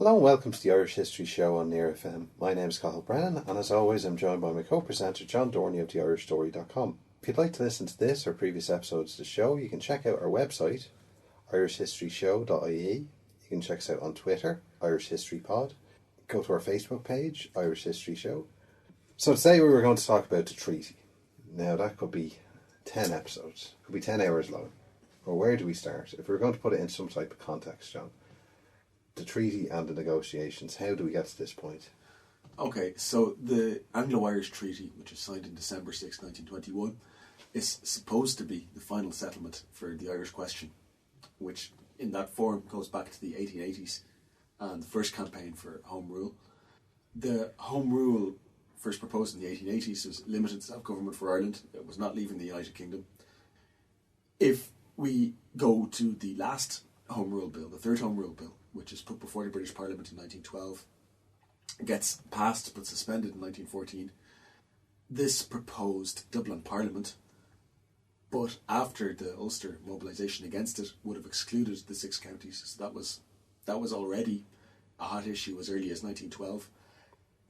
Hello and welcome to the Irish History Show on Near FM. My name is Cathal Brennan, and as always I'm joined by my co-presenter John Dorney of theirishstory.com. If you'd like to listen to this or previous episodes of the show, you can check out our website, irishhistoryshow.ie. You can check us out on Twitter, Irish History Pod. Go to our Facebook page, Irish History Show. So today we were going to talk about the treaty. Now that could be 10 episodes, could be 10 hours long. Well, where do we start? If we were going to put it in some type of context, John. The treaty and the negotiations, how do we get to this point? Okay, so the Anglo-Irish Treaty, which was signed in December 6, 1921, is supposed to be the final settlement for the Irish question, which in that form goes back to the 1880s and the first campaign for Home Rule. The Home Rule, first proposed in the 1880s, was limited self-government for Ireland. It was not leaving the United Kingdom. If we go to the last Home Rule Bill, the third Home Rule Bill, which is put before the British Parliament in 1912, gets passed but suspended in 1914. This proposed Dublin Parliament, but after the Ulster mobilisation against it, would have excluded the 6 counties. So that was already a hot issue as early as 1912.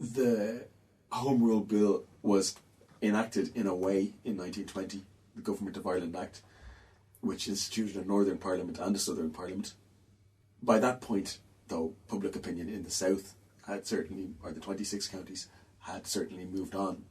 The Home Rule Bill was enacted in a way in 1920, the Government of Ireland Act, which instituted a Northern Parliament and a Southern Parliament. By that point, though, public opinion in the south had certainly, or the 26 counties, had certainly moved on,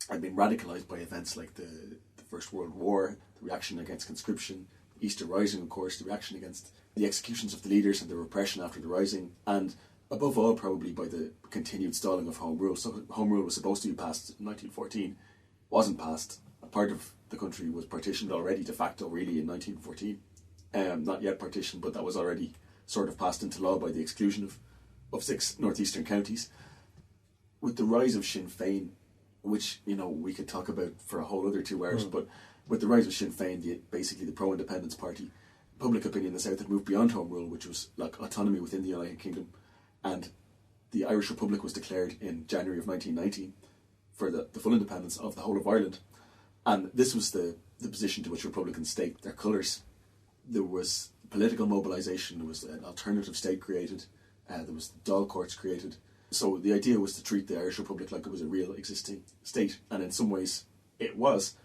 had been radicalised by events like the First World War, the reaction against conscription, the Easter Rising, of course, the reaction against the executions of the leaders and the repression after the Rising, and above all probably by the continued stalling of Home Rule. So Home Rule was supposed to be passed in 1914, wasn't passed. A part of the country was partitioned already de facto really in 1914. Not yet partitioned, but that was already sort of passed into law by the exclusion of 6 northeastern counties. With the rise of Sinn Féin, which, you know, we could talk about for a whole other 2 hours, but with the rise of Sinn Féin, basically the pro-independence party, public opinion in the south had moved beyond Home Rule, which was like autonomy within the United Kingdom, and the Irish Republic was declared in January of 1919 for the full independence of the whole of Ireland. And this was the position to which Republicans staked their colours. There was political mobilisation, there was an alternative state created, there was the Dáil courts created. So the idea was to treat the Irish Republic like it was a real existing state, and in some ways it was.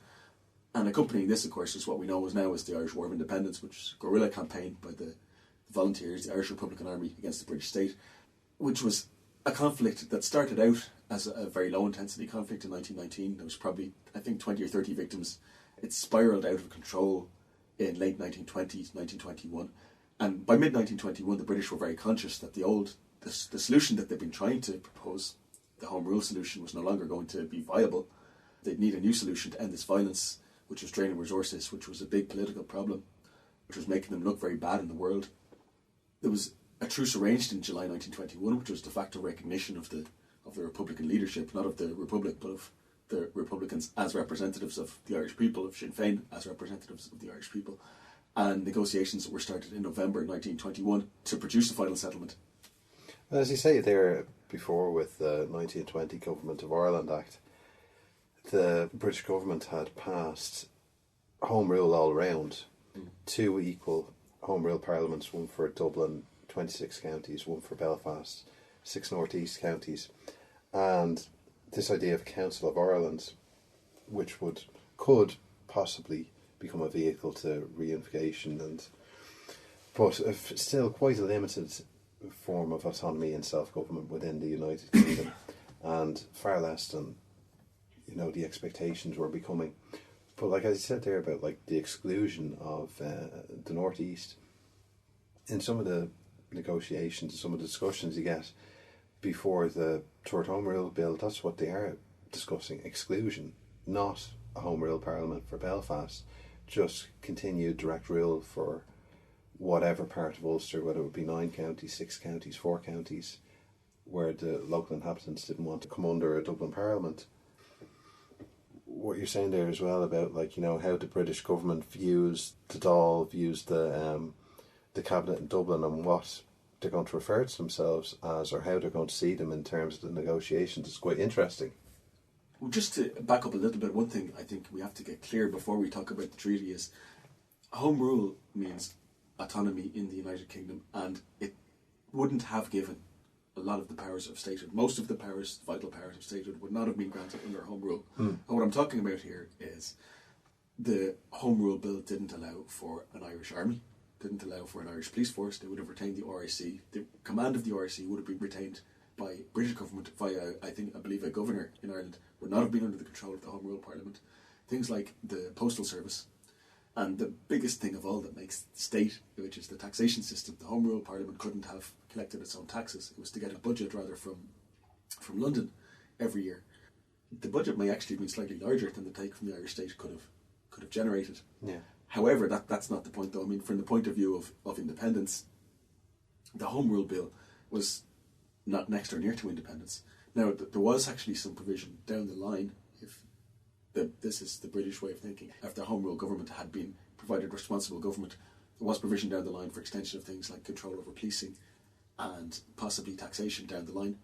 And accompanying this, of course, is what we know now as the Irish War of Independence, which was a guerrilla campaign by the volunteers, the Irish Republican Army, against the British state, which was a conflict that started out as a very low-intensity conflict in 1919. There was probably, I think, 20 or 30 victims. It spiralled out of control in late 1920s, 1921. And by mid-1921, the British were very conscious that the solution that they'd been trying to propose, the Home Rule solution, was no longer going to be viable. They'd need a new solution to end this violence, which was draining resources, which was a big political problem, which was making them look very bad in the world. There was a truce arranged in July 1921, which was de facto recognition of the Republican leadership, not of the Republic, but of the Republicans as representatives of the Irish people, of Sinn Féin as representatives of the Irish people. And negotiations were started in November 1921 to produce a final settlement. As you say there before, with the 1920 Government of Ireland Act, the British government had passed Home Rule all round. 2 equal Home Rule parliaments, one for Dublin, 26 counties, one for Belfast, 6 northeast counties, and this idea of Council of Ireland, which could possibly become a vehicle to reunification, but still quite a limited form of autonomy and self-government within the United Kingdom, and far less than, you know, the expectations were becoming. But like I said there about like the exclusion of the northeast, in some of the negotiations, some of the discussions you get before the Third Home Rule Bill, that's what they are discussing: exclusion, not a Home Rule Parliament for Belfast, just continued direct rule for whatever part of Ulster, whether it would be 9 counties, 6 counties, 4 counties, where the local inhabitants didn't want to come under a Dublin Parliament. What you're saying there as well about, like, you know, how the British government views the Dáil, views the cabinet in Dublin, and what they're going to refer to themselves as, or how they're going to see them in terms of the negotiations, is quite interesting. Well, just to back up a little bit, one thing I think we have to get clear before we talk about the treaty is Home Rule means autonomy in the United Kingdom, and it wouldn't have given a lot of the powers of statehood. Most of the powers, vital powers of statehood, would not have been granted under Home Rule. And what I'm talking about here is the Home Rule Bill didn't allow for an Irish army, didn't allow for an Irish police force. They would have retained the RIC. The command of the RIC would have been retained by British government via, I believe, a governor in Ireland, would not have been under the control of the Home Rule Parliament. Things like the postal service, and the biggest thing of all that makes the state, which is the taxation system. The Home Rule Parliament couldn't have collected its own taxes. It was to get a budget rather from London every year. The budget may actually have been slightly larger than the take from the Irish state could have generated. Yeah. However, that's not the point, though. I mean, from the point of view of independence, the Home Rule Bill was not next or near to independence. Now, there was actually some provision down the line, if this is the British way of thinking, after Home Rule government had been provided responsible government, there was provision down the line for extension of things like control over policing and possibly taxation down the line.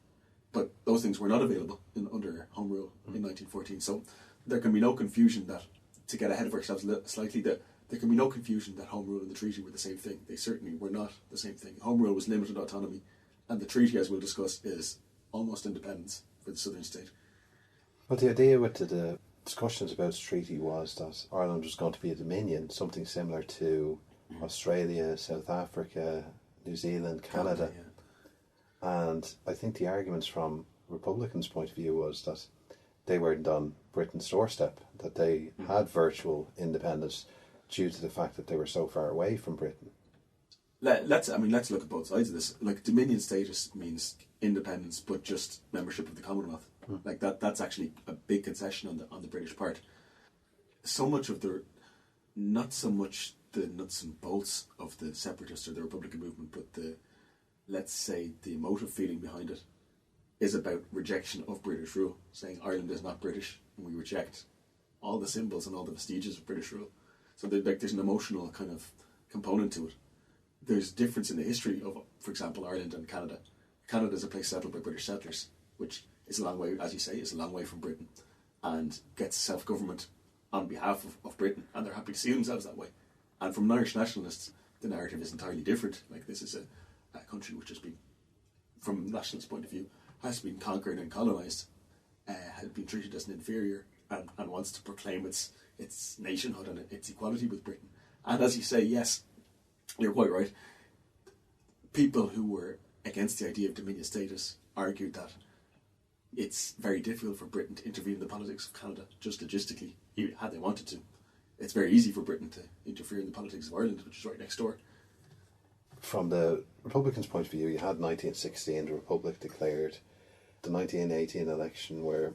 But those things were not available under Home Rule in 1914. So there can be no confusion that, to get ahead of ourselves slightly, that there can be no confusion that Home Rule and the treaty were the same thing. They certainly were not the same thing. Home Rule was limited autonomy, and the treaty, as we'll discuss, is almost independence for the southern state. But the idea with the discussions about the treaty was that Ireland was going to be a dominion, something similar to Australia, South Africa, New Zealand, Canada. Yeah. And I think the arguments from Republicans' point of view was that they weren't on Britain's doorstep, that they had virtual independence due to the fact that they were so far away from Britain. Let's look at both sides of this. Like, dominion status means independence, but just membership of the Commonwealth. Like that's actually a big concession on the British part. So much of not so much the nuts and bolts of the separatists or the Republican movement, but the emotive feeling behind it is about rejection of British rule, saying Ireland is not British, and we reject all the symbols and all the vestiges of British rule. So there's an emotional kind of component to it. There's difference in the history of, for example, Ireland and Canada. Canada is a place settled by British settlers, which is a long way, as you say, is a long way from Britain, and gets self-government on behalf of Britain, and they're happy to see themselves that way. And from an Irish nationalists, the narrative is entirely different. Like, this is a country which has been, from a nationalist point of view, has been conquered and colonised, has been treated as an inferior, and wants to proclaim its nationhood and its equality with Britain. And as you say, yes, you're quite right. People who were against the idea of dominion status argued that it's very difficult for Britain to intervene in the politics of Canada, just logistically, had they wanted to. It's very easy for Britain to interfere in the politics of Ireland, which is right next door. From the Republicans' point of view, you had 1916, the Republic declared, the 1918 election where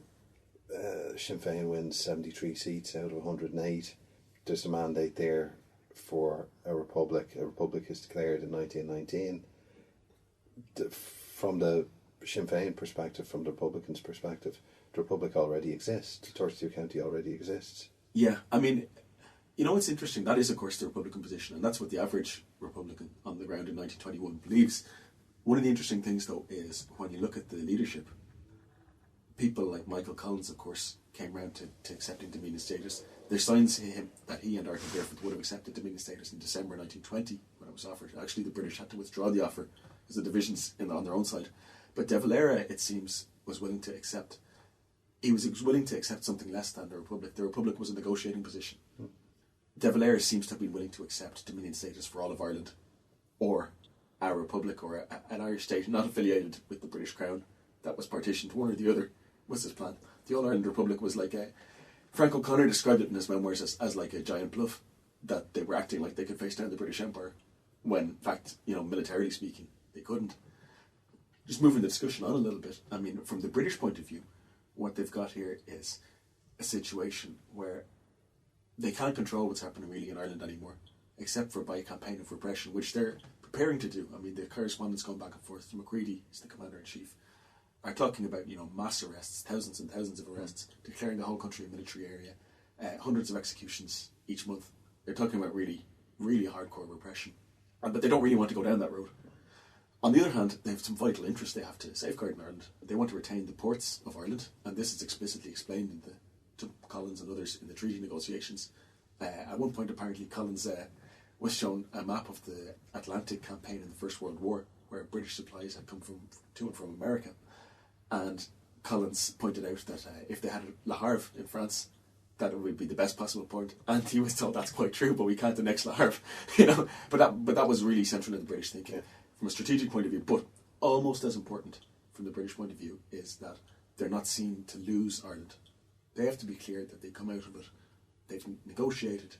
Sinn Féin wins 73 seats out of 108. There's a mandate there for a republic. A republic is declared in 1919. From the Sinn Féin perspective, from the Republicans' perspective, the Republic already exists. The 32 county already exists. Yeah, I mean, you know, it's interesting. That is, of course, the Republican position, and that's what the average Republican on the ground in 1921 believes. One of the interesting things, though, is when you look at the leadership, people like Michael Collins, of course, came round to accepting dominion status. There's signs to him that he and Arthur Barefoot would have accepted dominion status in December 1920 when it was offered. Actually, the British had to withdraw the offer because the divisions on their own side. But De Valera, it seems, was willing to accept. He was willing to accept something less than the Republic. The Republic was a negotiating position. De Valera seems to have been willing to accept dominion status for all of Ireland, or a republic, or an Irish state not affiliated with the British Crown that was partitioned. One or the other was his plan. The All-Ireland Republic was like Frank O'Connor described it in his memoirs as like a giant bluff, that they were acting like they could face down the British Empire, when, in fact, you know, militarily speaking, they couldn't. Just moving the discussion on a little bit, I mean, from the British point of view, what they've got here is a situation where they can't control what's happening really in Ireland anymore, except for by a campaign of repression, which they're preparing to do. I mean, the correspondence going back and forth. Macready is the commander-in-chief, are talking about, you know, mass arrests, thousands and thousands of arrests, declaring the whole country a military area, hundreds of executions each month. They're talking about really, really hardcore repression, but they don't really want to go down that road. On the other hand, they have some vital interests they have to safeguard in Ireland. They want to retain the ports of Ireland, and this is explicitly explained to Collins and others in the treaty negotiations. At one point, apparently, Collins was shown a map of the Atlantic campaign in the First World War, where British supplies had come to and from America. And Collins pointed out that if they had Le Havre in France, that it would be the best possible point. And he was told that's quite true, but we can't annex Le Havre, you know. But that was really central in the British thinking from a strategic point of view. But almost as important from the British point of view is that they're not seen to lose Ireland. They have to be clear that they come out of it. They've negotiated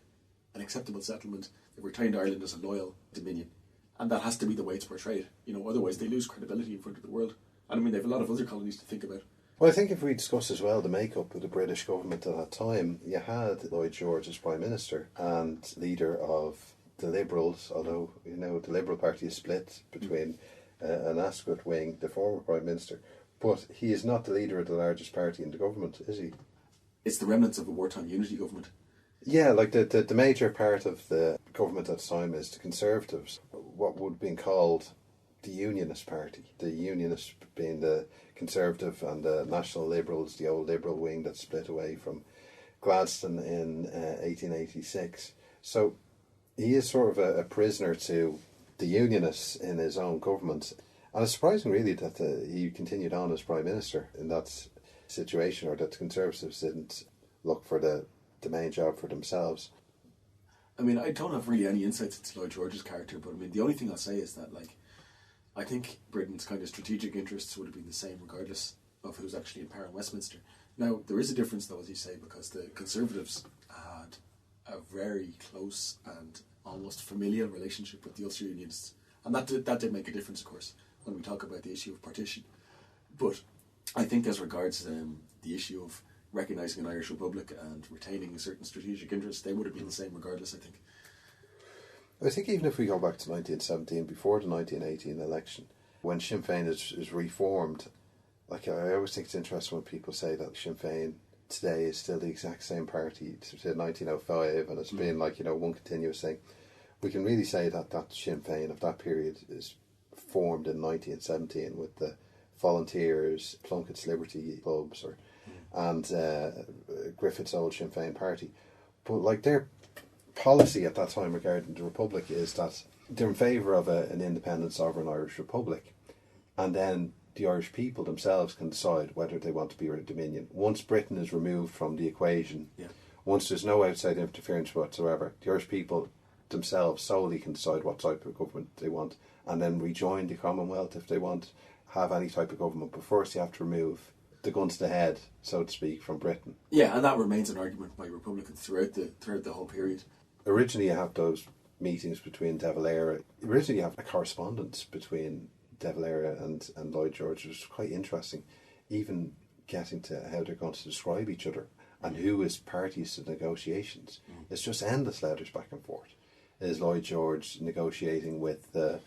an acceptable settlement. They've retained Ireland as a loyal dominion. And that has to be the way it's portrayed. You know, otherwise they lose credibility in front of the world. And I mean, they have a lot of other colonies to think about. Well, I think if we discuss as well the makeup of the British government at that time, you had Lloyd George as Prime Minister and leader of the Liberals, although, you know, the Liberal Party is split between an Ascot wing, the former Prime Minister, but he is not the leader of the largest party in the government, is he? It's the remnants of a wartime unity government. Yeah, like the major part of the government at the time is the Conservatives, what would have been called the Unionist Party. The Unionists being the Conservative and the National Liberals, the old Liberal wing that split away from Gladstone in 1886. So he is sort of a prisoner to the Unionists in his own government. And it's surprising really that he continued on as Prime Minister in that situation, or that the Conservatives didn't look for the main job for themselves. I mean, I don't have really any insights into Lloyd George's character, but I mean, the only thing I'll say is that, like, I think Britain's kind of strategic interests would have been the same regardless of who's actually in power in Westminster. Now, there is a difference, though, as you say, because the Conservatives had a very close and almost familial relationship with the Ulster Unionists. And that did make a difference, of course, when we talk about the issue of partition. But I think as regards the issue of recognising an Irish Republic and retaining certain strategic interests, they would have been the same regardless, I think. I think even if we go back to 1917, before the 1918 election, when Sinn Féin is reformed, like I always think it's interesting when people say that Sinn Féin today is still the exact same party to 1905, and it's been like, you know, one continuous thing. We can really say that Sinn Féin of that period is formed in 1917 with the Volunteers, Plunkett's Liberty Clubs, and Griffith's old Sinn Féin party. But like their policy at that time regarding the Republic is that they're in favour of an independent sovereign Irish Republic, and then the Irish people themselves can decide whether they want to be a dominion. Once Britain is removed from the equation, once there's no outside interference whatsoever, the Irish people themselves solely can decide what type of government they want, and then rejoin the Commonwealth if they want, have any type of government. But first you have to remove the gun to the head, so to speak, from Britain. Yeah, and that remains an argument by Republicans throughout the whole period. Originally you have those meetings between De Valera. Originally you have a correspondence between De Valera and Lloyd George, which is quite interesting, even getting to how they're going to describe each other and who is parties to negotiations. It's just endless letters back and forth. Is Lloyd George negotiating with the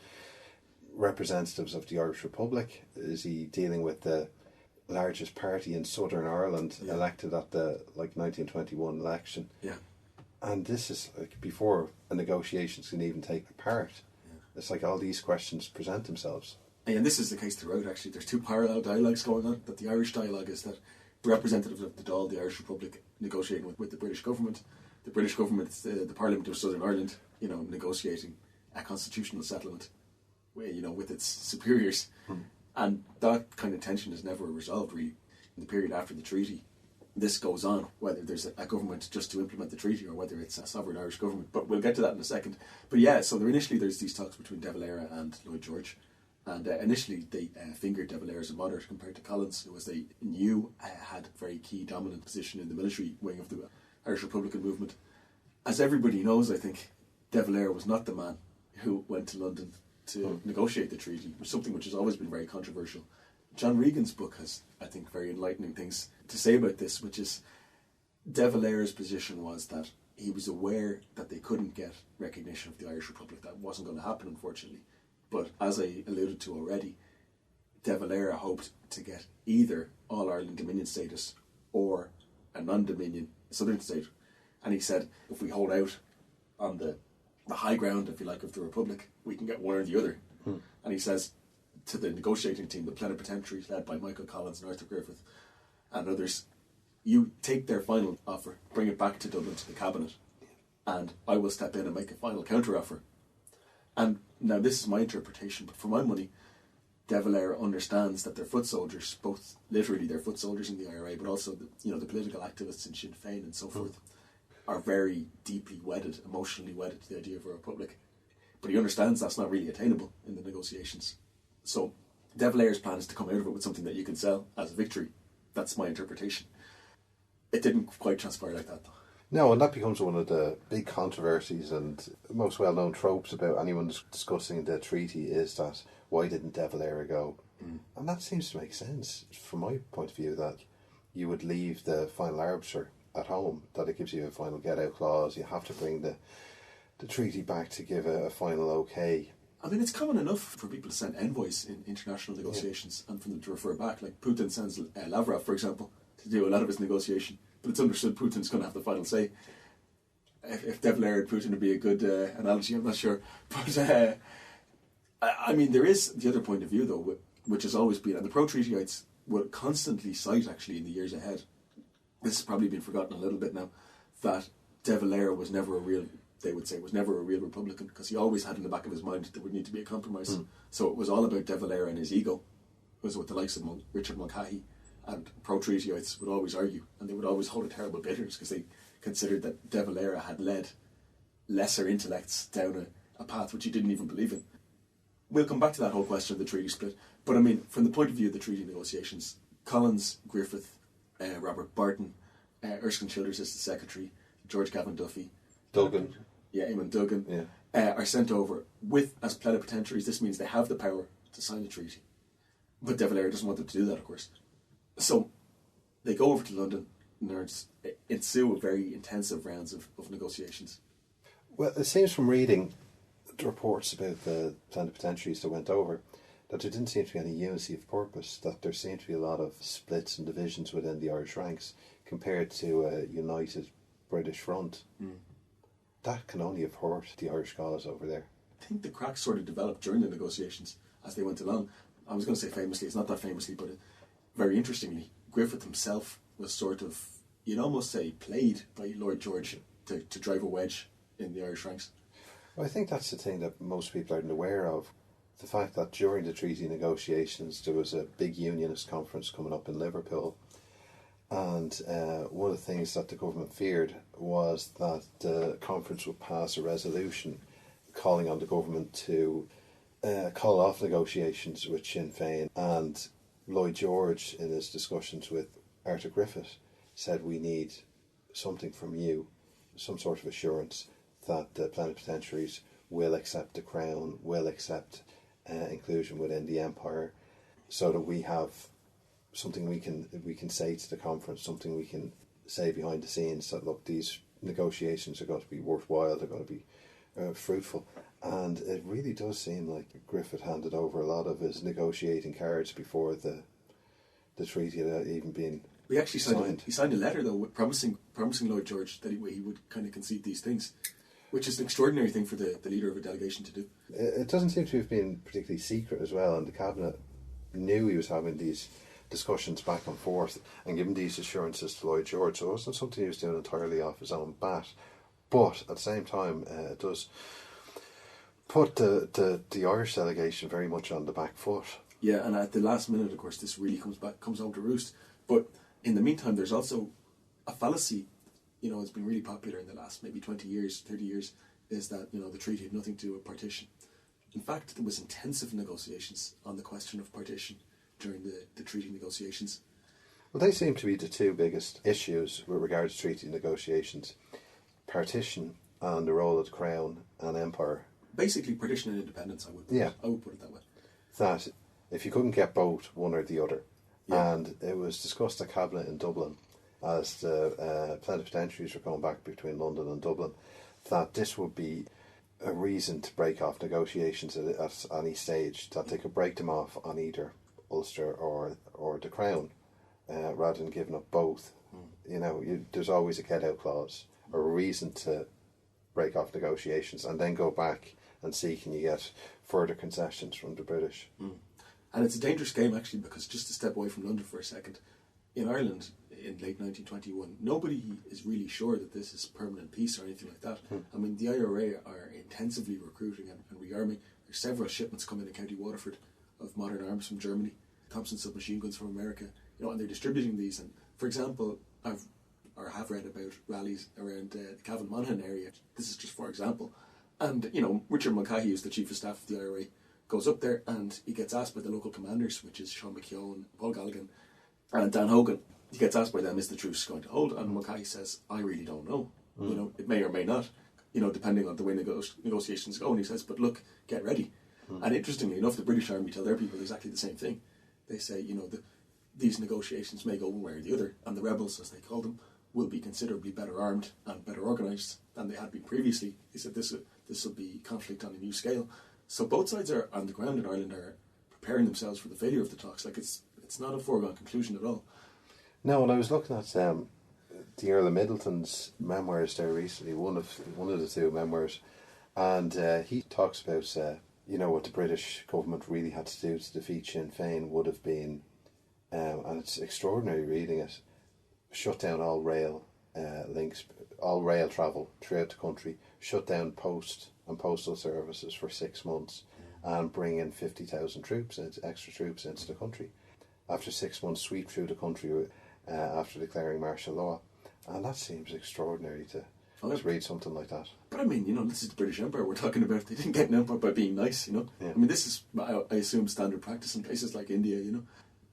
representatives of the Irish Republic? Is he dealing with the largest party in Southern Ireland elected at the 1921 election? Yeah. And this is like before a negotiations can even take part. Yeah. It's like all these questions present themselves. And this is the case throughout, actually. There's two parallel dialogues going on. That the Irish dialogue is that representatives of the Dáil, the Irish Republic, negotiating with the British government. The British government, the Parliament of Southern Ireland, you know, negotiating a constitutional settlement, you know, with its superiors. And that kind of tension is never resolved, really. In the period after the treaty, this goes on, whether there's a government just to implement the treaty or whether it's a sovereign Irish government. But we'll get to that in a second. But yeah, so initially there's these talks between De Valera and Lloyd George. And initially they fingered De Valera as a moderate compared to Collins, who, as they knew, had a very key dominant position in the military wing of the Irish Republican movement. As everybody knows, I think, De Valera was not the man who went to London to negotiate the treaty, which is something which has always been very controversial. John Regan's book has, I think, very enlightening things to say about this, which is De Valera's position was that he was aware that they couldn't get recognition of the Irish Republic. That wasn't going to happen, unfortunately. But as I alluded to already, De Valera hoped to get either All-Ireland Dominion status or a non-Dominion Southern state. And he said, if we hold out on the high ground, if you like, of the Republic, we can get one or the other. And he says to the negotiating team, the plenipotentiaries led by Michael Collins and Arthur Griffith and others, you take their final offer, bring it back to Dublin to the Cabinet, and I will step in and make a final counter-offer. And now this is my interpretation, but for my money, De Valera understands that their foot soldiers, both literally their foot soldiers in the IRA, but also the political activists in Sinn Féin and so forth, are very deeply wedded, emotionally wedded to the idea of a republic. But he understands that's not really attainable in the negotiations. So De Valera's plan is to come out of it with something that you can sell as a victory. That's my interpretation. It didn't quite transpire like that, though. No, and that becomes one of the big controversies and most well-known tropes about anyone discussing the treaty is that why didn't De Valera go? And that seems to make sense from my point of view, that you would leave the final arbiter at home, that it gives you a final get-out clause. You have to bring the treaty back to give a final okay. I mean, it's common enough for people to send envoys in international negotiations and for them to refer back. Like Putin sends Lavrov, for example, to do a lot of his negotiation. But it's understood Putin's going to have the final say. If De Valera and Putin would be a good analogy, I'm not sure. But, I mean, there is the other point of view, though, which has always been, and the pro-treatyites will constantly cite, actually, in the years ahead, this has probably been forgotten a little bit now, that De Valera was never a real Republican, because he always had in the back of his mind that there would need to be a compromise. So it was all about De Valera and his ego. It was with the likes of Richard Mulcahy, and pro-treatyites would always argue, and they would always hold a terrible bitterness because they considered that De Valera had led lesser intellects down a path which he didn't even believe in. We'll come back to that whole question of the treaty split, but I mean, from the point of view of the treaty negotiations, Collins, Griffith, Robert Barton, Erskine Childers as the secretary, George Gavin Duffy, Duggan. Eamon Duggan, are sent over with as plenipotentiaries. This means they have the power to sign the treaty. But De Valera doesn't want them to do that, of course. So they go over to London and there ensue very intensive rounds of negotiations. Well, it seems from reading the reports about the plenipotentiaries that went over that there didn't seem to be any unity of purpose, that there seemed to be a lot of splits and divisions within the Irish ranks compared to a united British front. That can only have hurt the Irish cause over there. I think the cracks sort of developed during the negotiations as they went along. I was going to say famously, it's not that famously, but very interestingly, Griffith himself was sort of, you'd almost say, played by Lloyd George to drive a wedge in the Irish ranks. Well, I think that's the thing that most people aren't aware of. The fact that during the treaty negotiations there was a big unionist conference coming up in Liverpool, and one of the things that the government feared was that the conference would pass a resolution calling on the government to call off negotiations with Sinn Féin. And Lloyd George, in his discussions with Arthur Griffith, said we need something from you, some sort of assurance that the plenipotentiaries will accept the crown, will accept inclusion within the empire, so that we have something we can say to the conference, something we can say behind the scenes that, look, these negotiations are going to be worthwhile, they're going to be fruitful. And it really does seem like Griffith handed over a lot of his negotiating cards before the treaty had even been he actually signed. He signed a letter, though, promising Lloyd George that he would kind of concede these things, which is an extraordinary thing for the leader of a delegation to do. It doesn't seem to have been particularly secret as well, and the cabinet knew he was having these discussions back and forth and giving these assurances to Lloyd George, so it wasn't something he was doing entirely off his own bat. But at the same time, it does put the Irish delegation very much on the back foot. Yeah, and at the last minute, of course, this really comes home to roost. But in the meantime, there's also a fallacy, it's been really popular in the last maybe 20 years, 30 years, is that, the treaty had nothing to do with partition. In fact, there was intensive negotiations on the question of partition during the treaty negotiations. Well, they seem to be the two biggest issues with regard to treaty negotiations. Partition and the role of the Crown and Empire. Basically, partition and independence, I would put it that way. That if you couldn't get both, one or the other. Yeah. And it was discussed at Cabinet in Dublin, as the plenipotentiaries were going back between London and Dublin, that this would be a reason to break off negotiations at any stage, that they could break them off on either Ulster or the Crown, rather than giving up both. There's always a get-out clause, or a reason to break off negotiations, and then go back and see can you get further concessions from the British. And it's a dangerous game, actually, because just to step away from London for a second, in Ireland, in late 1921. Nobody is really sure that this is permanent peace or anything like that. I mean, the IRA are intensively recruiting and rearming. There's several shipments coming to County Waterford of modern arms from Germany, Thompson submachine guns from America, and they're distributing these. And for example, I have read about rallies around the Cavan Monaghan area. This is just for example. And, Richard Mulcahy, who's the Chief of Staff of the IRA, goes up there and he gets asked by the local commanders, which is Sean McKeown, Paul Galligan, and Dan Hogan. He gets asked by them, is the truce going to hold? And Mulcahy says, I really don't know. It may or may not, depending on the way negotiations go. And he says, but look, get ready. And interestingly enough, the British Army tell their people exactly the same thing. They say, these negotiations may go one way or the other, and the rebels, as they call them, will be considerably better armed and better organised than they had been previously. He said this will be conflict on a new scale. So both sides are on the ground in Ireland are preparing themselves for the failure of the talks. Like it's not a foregone conclusion at all. No, and I was looking at the Earl of Middleton's memoirs there recently, one of the two memoirs, and he talks about what the British government really had to do to defeat Sinn Féin would have been, and it's extraordinary reading it, shut down all rail links, all rail travel throughout the country, shut down post and postal services for 6 months, and bring in 50,000 extra troops into the country. After 6 months, sweep through the country after declaring martial law. And that seems extraordinary to read something like that. But I mean, this is the British Empire we're talking about. They didn't get an empire by being nice, Yeah. I mean, this is, I assume, standard practice in places like India,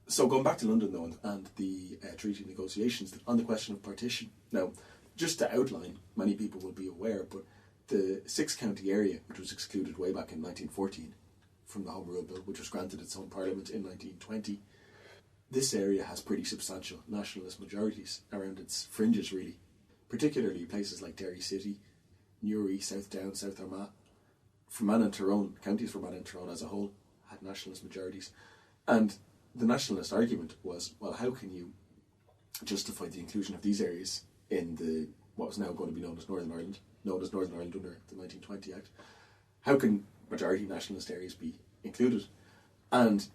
So going back to London, though, and the treaty negotiations on the question of partition. Now, just to outline, many people will be aware, but the six-county area, which was excluded way back in 1914 from the Home Rule Bill, which was granted its own parliament in 1920, this area has pretty substantial nationalist majorities around its fringes, really. Particularly places like Derry City, Newry, South Down, South Armagh. Fermanagh and Tyrone, counties Fermanagh and Tyrone as a whole, had nationalist majorities. And the nationalist argument was, well, how can you justify the inclusion of these areas in what was now going to be known as Northern Ireland under the 1920 Act? How can majority nationalist areas be included? And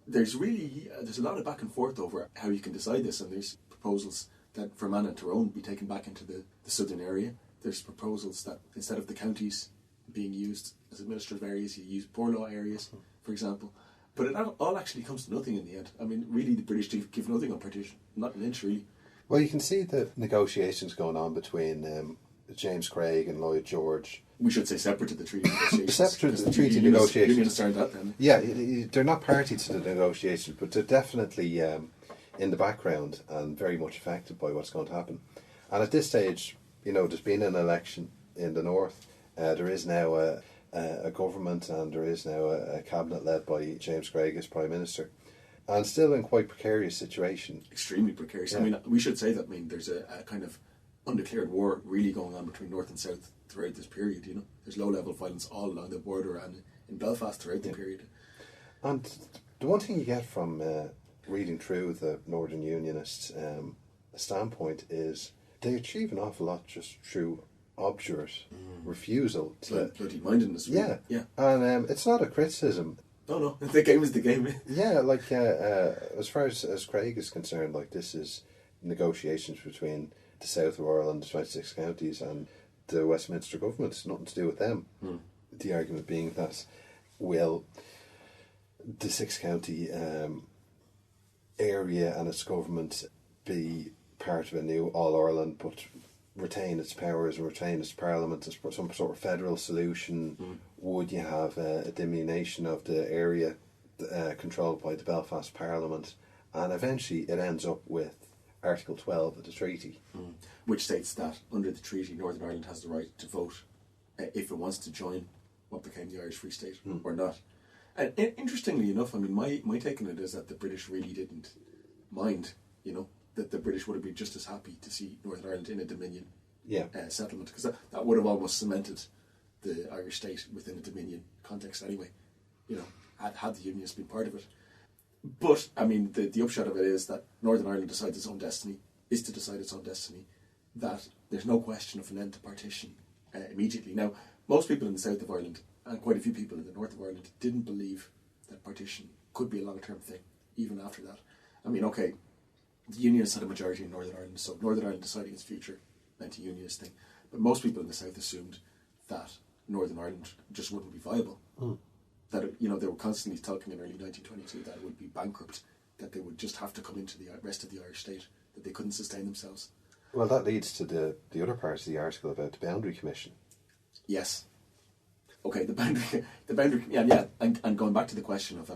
there's a lot of back and forth over how you can decide this, and there's proposals that Fermanagh and Tyrone be taken back into the southern area. There's proposals that instead of the counties being used as administrative areas, you use poor law areas, for example. But it all actually comes to nothing in the end. I mean, really, the British give nothing on partition, not an inch, really. Well, you can see the negotiations going on between James Craig and Lloyd George. We should say separate to the treaty negotiations. Separate to the treaty negotiations. Unionists aren't that then. Yeah, they're not party to the negotiations, but they're definitely in the background and very much affected by what's going to happen. And at this stage, there's been an election in the north. There is now a government, and there is now a cabinet led by James Craig as Prime Minister. And still in quite precarious situation. Extremely precarious. Yeah. I mean, we should say that, there's a kind of undeclared war really going on between North and South throughout this period, There's low-level violence all along the border and in Belfast throughout the period. And the one thing you get from reading through the Northern Unionists' standpoint is they achieve an awful lot just through obdurate refusal to... Bloody mindedness. Really. Yeah. And it's not a criticism. No, the game is the game. Yeah, as far as Craig is concerned, this is negotiations between the south of Ireland, the 26 counties, and the Westminster government. It's nothing to do with them. The argument being that, will the six-county area and its government be part of a new All-Ireland, but retain its powers and retain its parliament as some sort of federal solution? Would you have a diminution of the area controlled by the Belfast Parliament? And eventually it ends up with Article 12 of the treaty. Which states that under the treaty, Northern Ireland has the right to vote if it wants to join what became the Irish Free State or not. And interestingly enough, my take on it is that the British really didn't mind, that the British would have been just as happy to see Northern Ireland in a Dominion settlement, because that would have almost cemented the Irish state within a Dominion context anyway, had the Unionists been part of it. But, the upshot of it is that Northern Ireland decides its own destiny, that there's no question of an end to partition immediately. Now, most people in the south of Ireland, and quite a few people in the north of Ireland, didn't believe that partition could be a long-term thing, even after that. the Unionists had a majority in Northern Ireland, so Northern Ireland deciding its future meant a Unionist thing. But most people in the South assumed that Northern Ireland just wouldn't be viable. That they were constantly talking in early 1922 that it would be bankrupt, that they would just have to come into the rest of the Irish state, that they couldn't sustain themselves. Well, that leads to the other part of the article about the Boundary Commission. Yes. Okay, the boundary, yeah, and going back to the question of,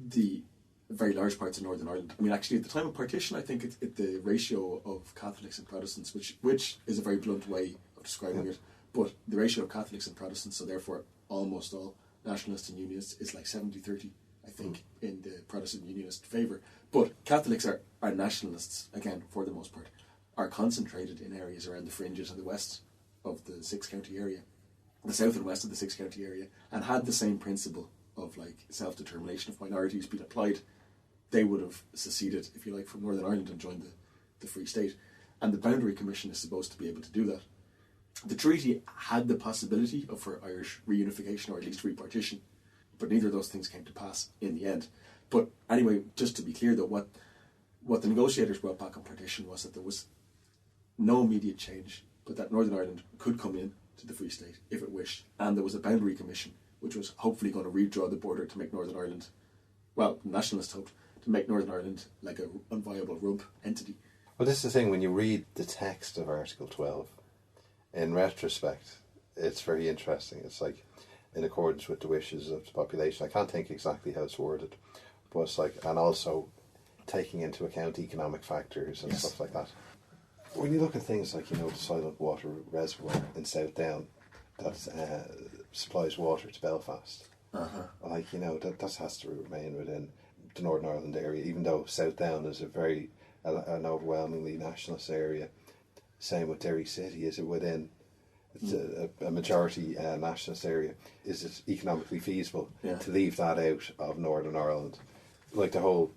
the very large parts of Northern Ireland. Actually, at the time of partition, I think the ratio of Catholics and Protestants, which is a very blunt way of describing it, but the ratio of Catholics and Protestants, so therefore almost all nationalists and unionists, is like 70-30, I think, in the Protestant unionist favour. But Catholics are nationalists, again, for the most part, are concentrated in areas around the fringes of the west of the six-county area, the south and west of the six-county area, and had the same principle of self-determination of minorities being applied. They would have seceded, if you like, from Northern Ireland and joined the Free State. And the Boundary Commission is supposed to be able to do that. The treaty had the possibility for Irish reunification, or at least repartition, but neither of those things came to pass in the end. But anyway, just to be clear though, what the negotiators brought back on partition was that there was no immediate change, but that Northern Ireland could come in to the Free State if it wished. And there was a Boundary Commission, which was hopefully going to redraw the border to make Northern Ireland, well, nationalists hoped, to make Northern Ireland like an unviable rump entity. Well, this is the thing, when you read the text of Article 12, in retrospect, it's very interesting. It's like, in accordance with the wishes of the population. I can't think exactly how it's worded, but it's like, and also taking into account economic factors and stuff like that. When you look at things like, the Silent Water Reservoir in South Down that supplies water to Belfast, that has to remain within the Northern Ireland area, even though South Down is an overwhelmingly nationalist area. Same with Derry City. Is it within a majority nationalist area? Is it economically feasible to leave that out of Northern Ireland? Like the whole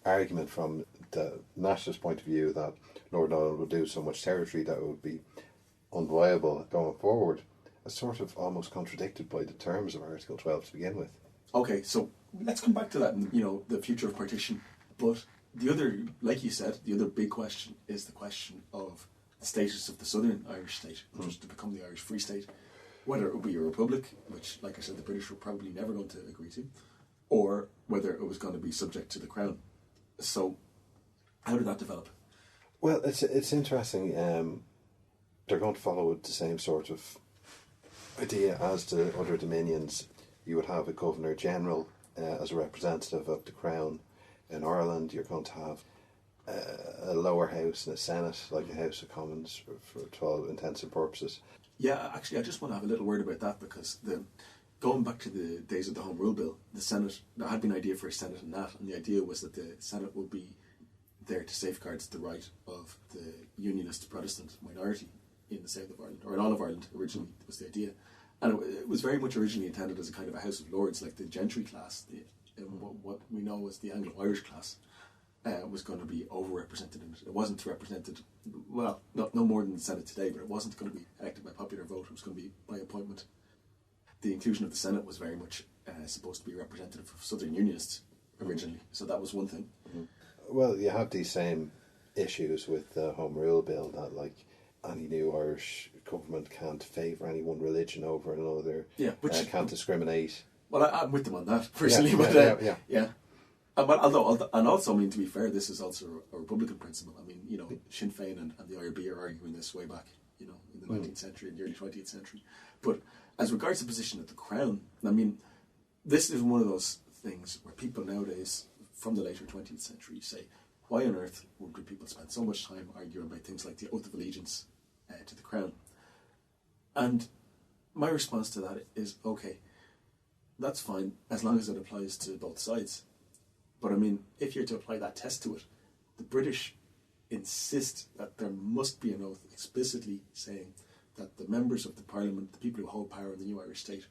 argument from the nationalist point of view that Northern Ireland would lose so much territory that it would be unviable going forward, is sort of almost contradicted by the terms of Article 12 to begin with. Okay, so let's come back to that, the future of partition. But the other, like you said, the other big question is the question of the status of the southern Irish state, which was to become the Irish Free State, whether it would be a republic, which, like I said, the British were probably never going to agree to, or whether it was going to be subject to the Crown. So, how did that develop? Well, it's interesting. They're going to follow the same sort of idea as the other dominions. You would have a Governor General as a representative of the Crown. In Ireland, you're going to have a lower house and a Senate, like a House of Commons for all intents and purposes. Yeah, actually, I just want to have a little word about that, because going back to the days of the Home Rule Bill, the Senate, there had been an idea for a Senate and that, and the idea was that the Senate would be there to safeguard the right of the Unionist Protestant minority in the south of Ireland, or in all of Ireland originally, was the idea. And it was very much originally intended as a kind of a House of Lords, like the gentry class, what we know as the Anglo-Irish class, was going to be overrepresented in it. It wasn't represented, well, no more than the Senate today, but it wasn't going to be elected by popular vote, it was going to be by appointment. The inclusion of the Senate was very much supposed to be representative of Southern Unionists originally, so that was one thing. Well, you have these same issues with the Home Rule Bill, that like any new Irish government can't favour any one religion over another, can't discriminate. Well, I'm with them on that, personally, But also, to be fair, this is also a Republican principle. Sinn Féin and the IRB are arguing this way back, in the 19th century and the early 20th century. But as regards the position of the Crown, this is one of those things where people nowadays, from the later 20th century, say, why on earth would people spend so much time arguing about things like the oath of allegiance to the Crown? And my response to that is, okay, that's fine, as long as it applies to both sides. But if you're to apply that test to it, the British insist that there must be an oath explicitly saying that the members of the Parliament, the people who hold power in the new Irish state,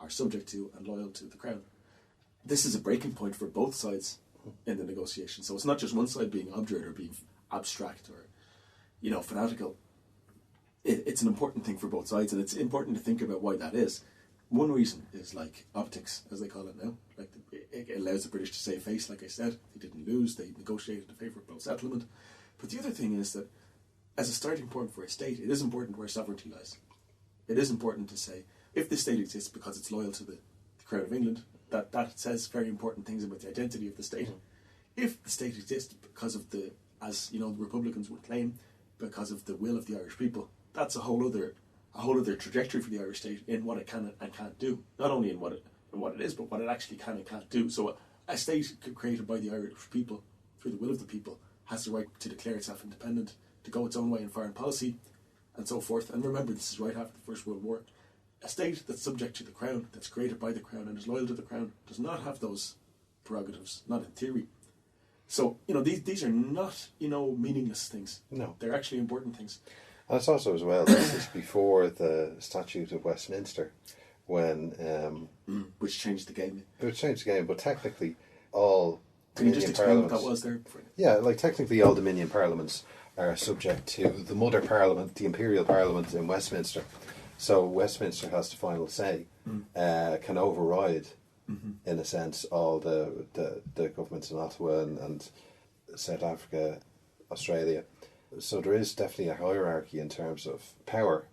are subject to and loyal to the Crown. This is a breaking point for both sides in the negotiation. So it's not just one side being obdurate or being abstract or, fanatical. It's an important thing for both sides, and it's important to think about why that is. One reason is like optics, as they call it now. Like it allows the British to save face, like I said. They didn't lose, they negotiated a favourable settlement. But the other thing is that, as a starting point for a state, it is important where sovereignty lies. It is important to say, if the state exists because it's loyal to the Crown of England, that says very important things about the identity of the state. If the state exists because of the, as you know, the Republicans would claim, because of the will of the Irish people, that's a whole other trajectory for the Irish state in what it can and can't do. Not only in what it is, but what it actually can and can't do. So a state created by the Irish people, through the will of the people, has the right to declare itself independent, to go its own way in foreign policy, and so forth. And remember, this is right after the First World War. A state that's subject to the Crown, that's created by the Crown and is loyal to the Crown, does not have those prerogatives, not in theory. So, these are not, meaningless things. No. They're actually important things. And it's also, as well, this is before the Statute of Westminster, when... which changed the game. Which changed the game, but technically all Can you Dominion just explain what parliaments... that was there? Yeah, like technically all Dominion parliaments are subject to the mother parliament, the Imperial Parliament in Westminster. So Westminster has the final say, can override, in a sense, all the governments in Ottawa and South Africa, Australia. So there is definitely a hierarchy in terms of power.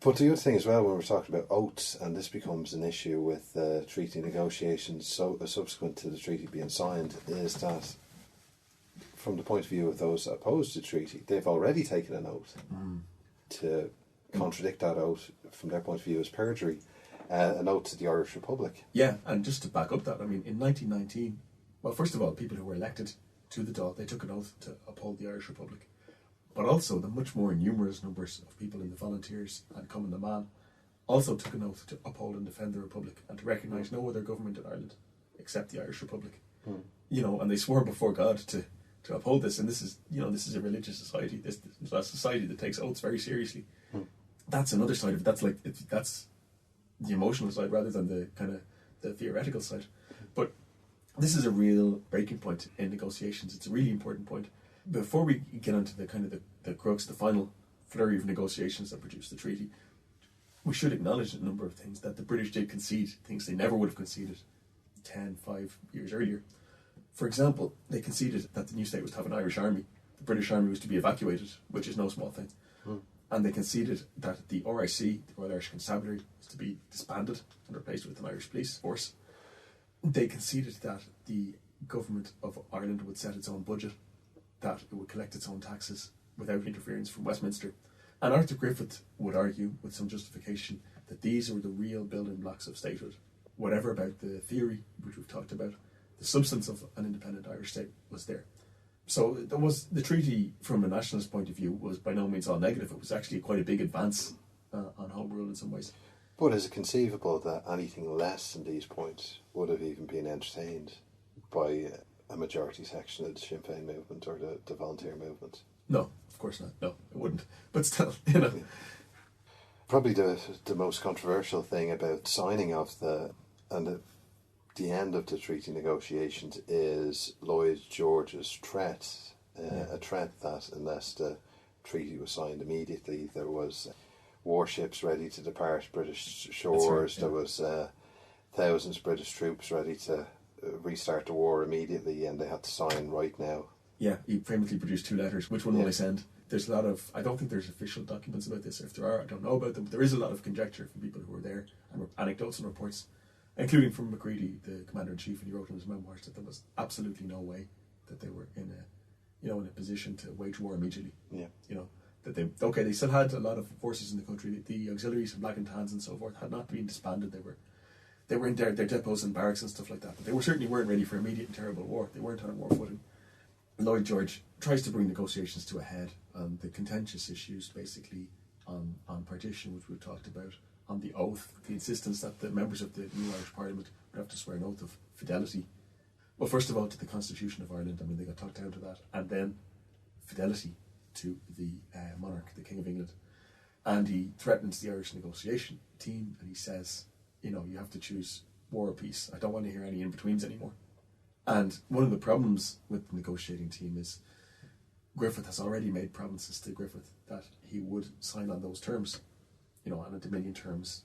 But the other thing as well, when we're talking about oaths, and this becomes an issue with treaty negotiations subsequent to the treaty being signed, is that from the point of view of those opposed to the treaty, they've already taken an oath to contradict that oath from their point of view as perjury, an oath to the Irish Republic. Yeah, and just to back up that, I mean, in 1919, well, first of all, people who were elected to the Dáil, they took an oath to uphold the Irish Republic. But also, the much more numerous numbers of people in the volunteers and Common the Man also took an oath to uphold and defend the Republic and to recognise no other government in Ireland except the Irish Republic. And they swore before God to uphold this. And this is a religious society. This is a society that takes oaths very seriously. That's another side of it. That's the emotional side rather than the kind of the theoretical side. But this is a real breaking point in negotiations. It's a really important point. Before we get onto the kind of the crux, the final flurry of negotiations that produced the treaty, we should acknowledge a number of things that the British did concede, things they never would have conceded 5 years earlier. For example, they conceded that the new state was to have an Irish army. The British army was to be evacuated, which is no small thing. And they conceded that the RIC, the Royal Irish Constabulary, was to be disbanded and replaced with an Irish police force. They conceded that the government of Ireland would set its own budget, that it would collect its own taxes without interference from Westminster. And Arthur Griffith would argue, with some justification, that these were the real building blocks of statehood. Whatever about the theory, which we've talked about, the substance of an independent Irish state was there. So the treaty, from a nationalist point of view, was by no means all negative. It was actually quite a big advance on home rule in some ways. But is it conceivable that anything less than these points would have even been entertained by a majority section of the Sinn Féin movement or the volunteer movement? No, of course not. No, it wouldn't. But still, Probably the most controversial thing about signing of the end of the treaty negotiations is Lloyd George's threat, a threat that unless the treaty was signed immediately, there was warships ready to depart British shores. Right, yeah. There was thousands of British troops ready to restart the war immediately, and they had to sign right now. Yeah, he famously produced 2 letters. Which one will I send? There's a lot of... I don't think there's official documents about this. If there are, I don't know about them. There is a lot of conjecture from people who were there, and anecdotes and reports, including from Macready, the Commander-in-Chief, and he wrote in his memoirs that there was absolutely no way that they were in a position to wage war immediately. Yeah. That they still had a lot of forces in the country. The auxiliaries and Black and Tans and so forth had not been disbanded. They were in their depots and barracks and stuff like that. But they certainly weren't ready for immediate and terrible war. They weren't on a war footing. Lloyd George tries to bring negotiations to a head on the contentious issues, basically on partition, which we've talked about, on the oath, the insistence that the members of the new Irish Parliament would have to swear an oath of fidelity. Well, first of all, to the Constitution of Ireland. I mean, they got talked down to that. And then fidelity to the monarch, the King of England. And he threatens the Irish negotiation team, and he says, you have to choose war or peace. I don't want to hear any in-betweens anymore. And one of the problems with the negotiating team is Griffith has already made promises to Griffith that he would sign on those terms, on a Dominion terms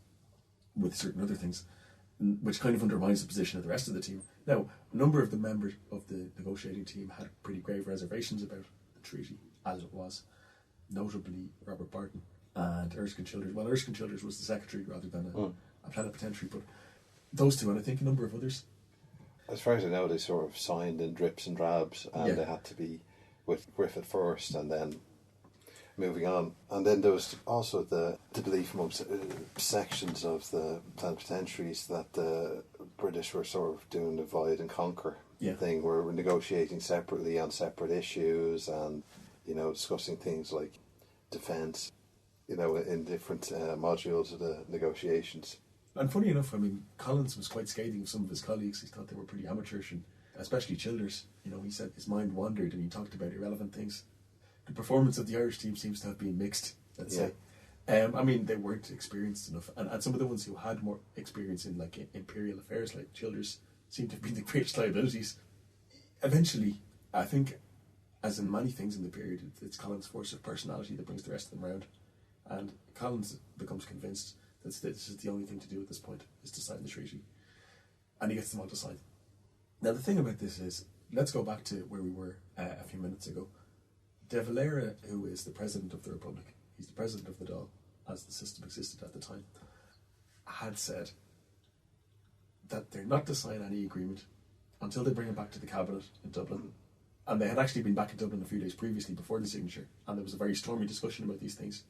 with certain other things. which kind of undermines the position of the rest of the team. Now, a number of the members of the negotiating team had pretty grave reservations about the treaty as it was, notably Robert Barton and Erskine Childers. Well, Erskine Childers was the secretary rather than a plenipotentiary, but those two, and I think a number of others. As far as I know, they sort of signed in drips and drabs, and they had to be with Griffith first and then moving on. And then there was also the belief amongst sections of the plenipotentiaries that the British were sort of doing the divide and conquer thing, where we're negotiating separately on separate issues and, discussing things like defence, in different modules of the negotiations. And funny enough, I mean, Collins was quite scathing of some of his colleagues. He thought they were pretty amateurish, and especially Childers. He said his mind wandered and he talked about irrelevant things. The performance of the Irish team seems to have been mixed, let's say. I mean, they weren't experienced enough. And some of the ones who had more experience in like imperial affairs, like Childers, seemed to have been the greatest liabilities. Eventually, I think, as in many things in the period, it's Collins' force of personality that brings the rest of them round. And Collins becomes convinced that this is the only thing to do at this point, is to sign the treaty. And he gets them all to sign. Now, the thing about this is, let's go back to where we were a few minutes ago. De Valera, who is the president of the Republic, he's the president of the Dáil, as the system existed at the time, had said that they're not to sign any agreement until they bring it back to the cabinet in Dublin. And they had actually been back in Dublin a few days previously before the signature, and there was a very stormy discussion about these things.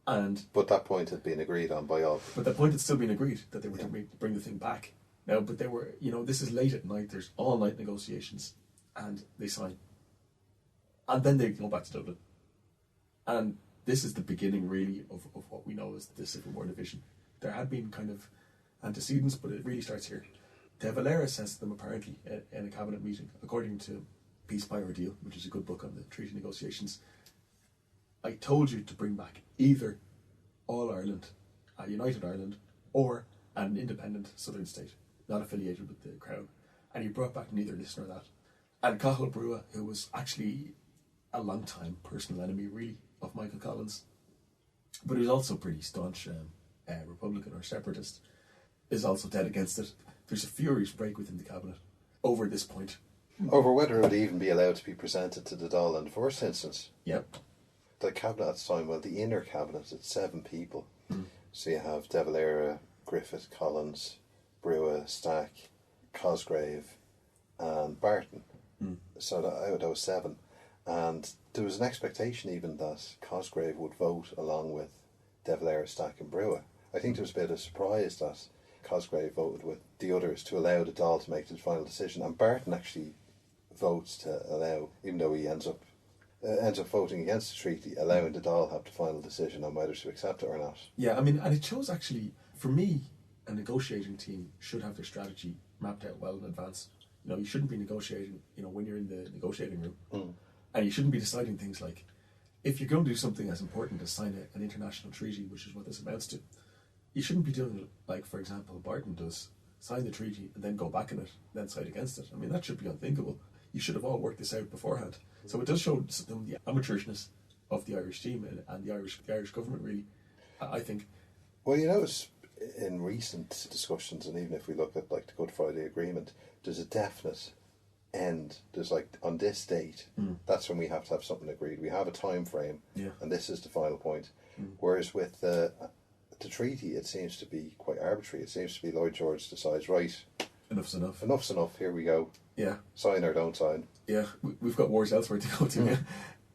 But that point had been agreed on by all. But that point had still been agreed, that they were to bring the thing back. Now, but they were, this is late at night, there's all-night negotiations, and they sign. And then they go back to Dublin. And this is the beginning, really, of what we know as the Civil War division. There had been kind of antecedents, but it really starts here. De Valera says to them, apparently, in a cabinet meeting, according to Peace by Ordeal, which is a good book on the treaty negotiations, I told you to bring back either All Ireland, a united Ireland, or an independent southern state, not affiliated with the Crown. And he brought back neither this nor that. And Cathal Brugha, who was actually a long-time personal enemy, really, of Michael Collins, but he was also pretty staunch Republican or separatist, is also dead against it. There's a furious break within the cabinet over this point. Over whether it would even be allowed to be presented to the Dáil in the first instance. Yep. The cabinet at the time, the inner cabinet, it's 7 people. So you have De Valera, Griffith, Collins, Brugha, Stack, Cosgrave, and Barton. So that was 7. And there was an expectation even that Cosgrave would vote along with De Valera, Stack, and Brugha. I think there was a bit of surprise that Cosgrave voted with the others to allow the Dáil to make the final decision, and Barton actually votes to allow, even though he ends up voting against the treaty, allowing the Dáil have the final decision on whether to accept it or not. Yeah, I mean, and it shows actually, for me, a negotiating team should have their strategy mapped out well in advance. You shouldn't be negotiating, when you're in the negotiating room. And you shouldn't be deciding things like, if you're going to do something as important as sign an international treaty, which is what this amounts to, you shouldn't be doing it like, for example, Barton does, sign the treaty and then go back in it, then side against it. I mean, that should be unthinkable. You should have all worked this out beforehand. So it does show some of the amateurishness of the Irish team and the Irish government, really, I think. Well, it's in recent discussions, and even if we look at like the Good Friday Agreement, there's a definite end. There's like, on this date, that's when we have to have something agreed. We have a time frame, and this is the final point. Whereas with the treaty, it seems to be quite arbitrary. It seems to be Lloyd George decides, right, enough's enough. Enough's enough, here we go. Yeah. Sign or don't sign. Yeah, we've got wars elsewhere to go to.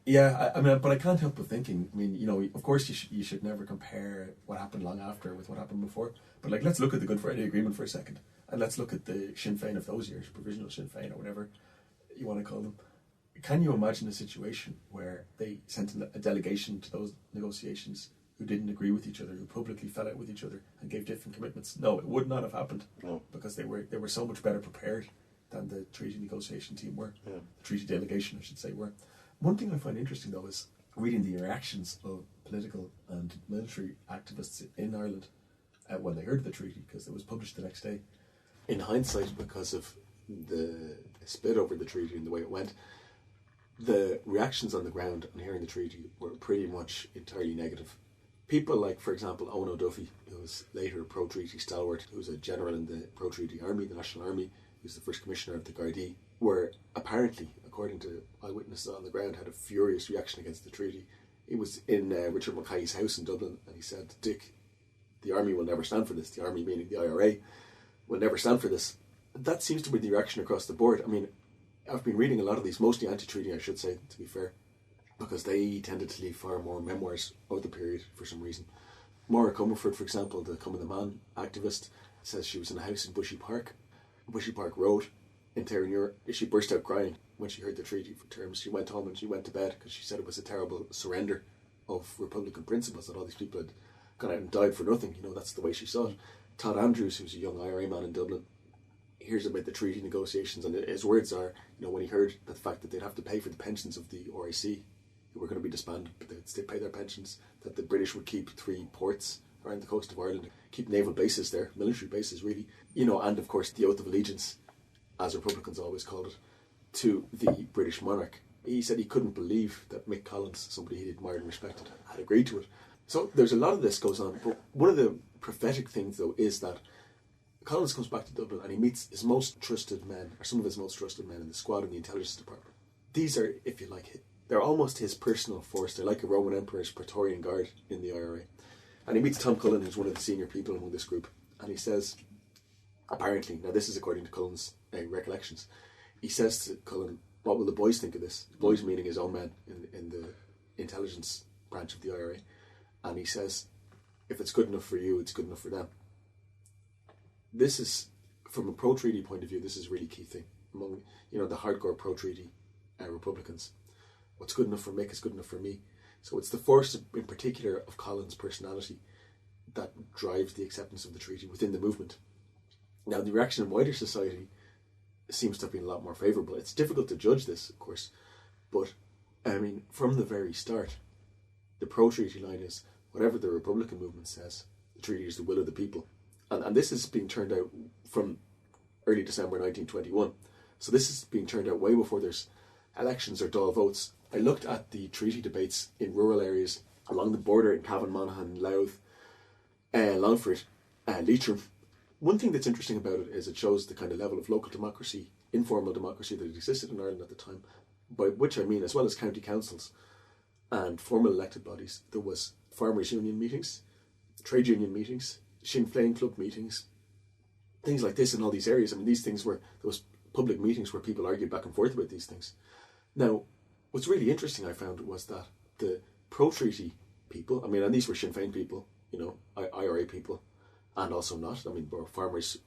Yeah, I mean, but I can't help but thinking, I mean, of course you should never compare what happened long after with what happened before. But like, let's look at the Good Friday Agreement for a second. And let's look at the Sinn Féin of those years, provisional Sinn Féin or whatever you want to call them. Can you imagine a situation where they sent a delegation to those negotiations who didn't agree with each other, who publicly fell out with each other and gave different commitments? No, it would not have happened. No. Because they were so much better prepared than the treaty negotiation team were. Yeah. The treaty delegation, I should say, were. One thing I find interesting, though, is reading the reactions of political and military activists in Ireland when they heard of the treaty, because it was published the next day. In hindsight, because of the split over the treaty and the way it went, the reactions on the ground on hearing the treaty were pretty much entirely negative. people like, for example, Owen O'Duffy, who was later a pro-treaty stalwart, who was a general in the pro-treaty army, the National Army, who was the first commissioner of the Gardaí, were apparently, according to eyewitnesses on the ground, had a furious reaction against the treaty. He was in Richard Mackay's house in Dublin, and he said, Dick, the army will never stand for this. The army, meaning the IRA, will never stand for this. That seems to be the reaction across the board. I mean, I've been reading a lot of these, mostly anti-treaty, I should say, to be fair, because they tended to leave far more memoirs of the period for some reason. Maura Comerford, for example, the Come of the Man activist, says she was in a house in Bushy Park Road in Terenure. She burst out crying when she heard the treaty terms. She went home and she went to bed because she said it was a terrible surrender of Republican principles, that all these people had gone out and died for nothing. You know, that's the way she saw it. Todd Andrews, who's a young IRA man in Dublin, hears about the treaty negotiations, and his words are, you know, when he heard the fact that they'd have to pay for the pensions of the RIC, who were going to be disbanded, but they'd pay their pensions, that the British would keep 3 ports around the coast of Ireland, keep naval bases there, military bases really, you know, and of course the oath of allegiance, as Republicans always called it, to the British monarch. He said he couldn't believe that Mick Collins, somebody he admired and respected, had agreed to it. So there's a lot of this goes on, but one of the prophetic things though is that Collins comes back to Dublin and he meets his most trusted men, or some of his most trusted men in the squad in the intelligence department. These are, if you like, they're almost his personal force. They're like a Roman emperor's Praetorian Guard in the IRA. And he meets Tom Cullen, who's one of the senior people among this group, and he says, apparently, now this is according to Cullen's recollections, he says to Cullen, what will the boys think of this? The boys meaning his own men in the intelligence branch of the IRA. And he says, if it's good enough for you, it's good enough for them. This is, from a pro-treaty point of view, this is a really key thing among, you know, the hardcore pro-treaty Republicans. What's good enough for Mick is good enough for me. So it's the force in particular of Collins' personality that drives the acceptance of the treaty within the movement. Now, the reaction in wider society seems to have been a lot more favourable. It's difficult to judge this, of course, but I mean, from the very start, the pro-treaty line is whatever the Republican movement says, the treaty is the will of the people. And this is being turned out from early December 1921. So this is being turned out way before there's elections or Dáil votes. I looked at the treaty debates in rural areas along the border in Cavan, Monaghan, Louth, Longford, Leitrim. One thing that's interesting about it is it shows the kind of level of local democracy, informal democracy that existed in Ireland at the time, by which I mean, as well as county councils and formal elected bodies, there was farmers' union meetings, trade union meetings, Sinn Féin club meetings, things like this in all these areas. I mean, these things were, there was public meetings where people argued back and forth about these things. Now, what's really interesting I found was that the pro-treaty people, I mean, and these were Sinn Féin people, you know, IRA people, and also not, I mean, farmers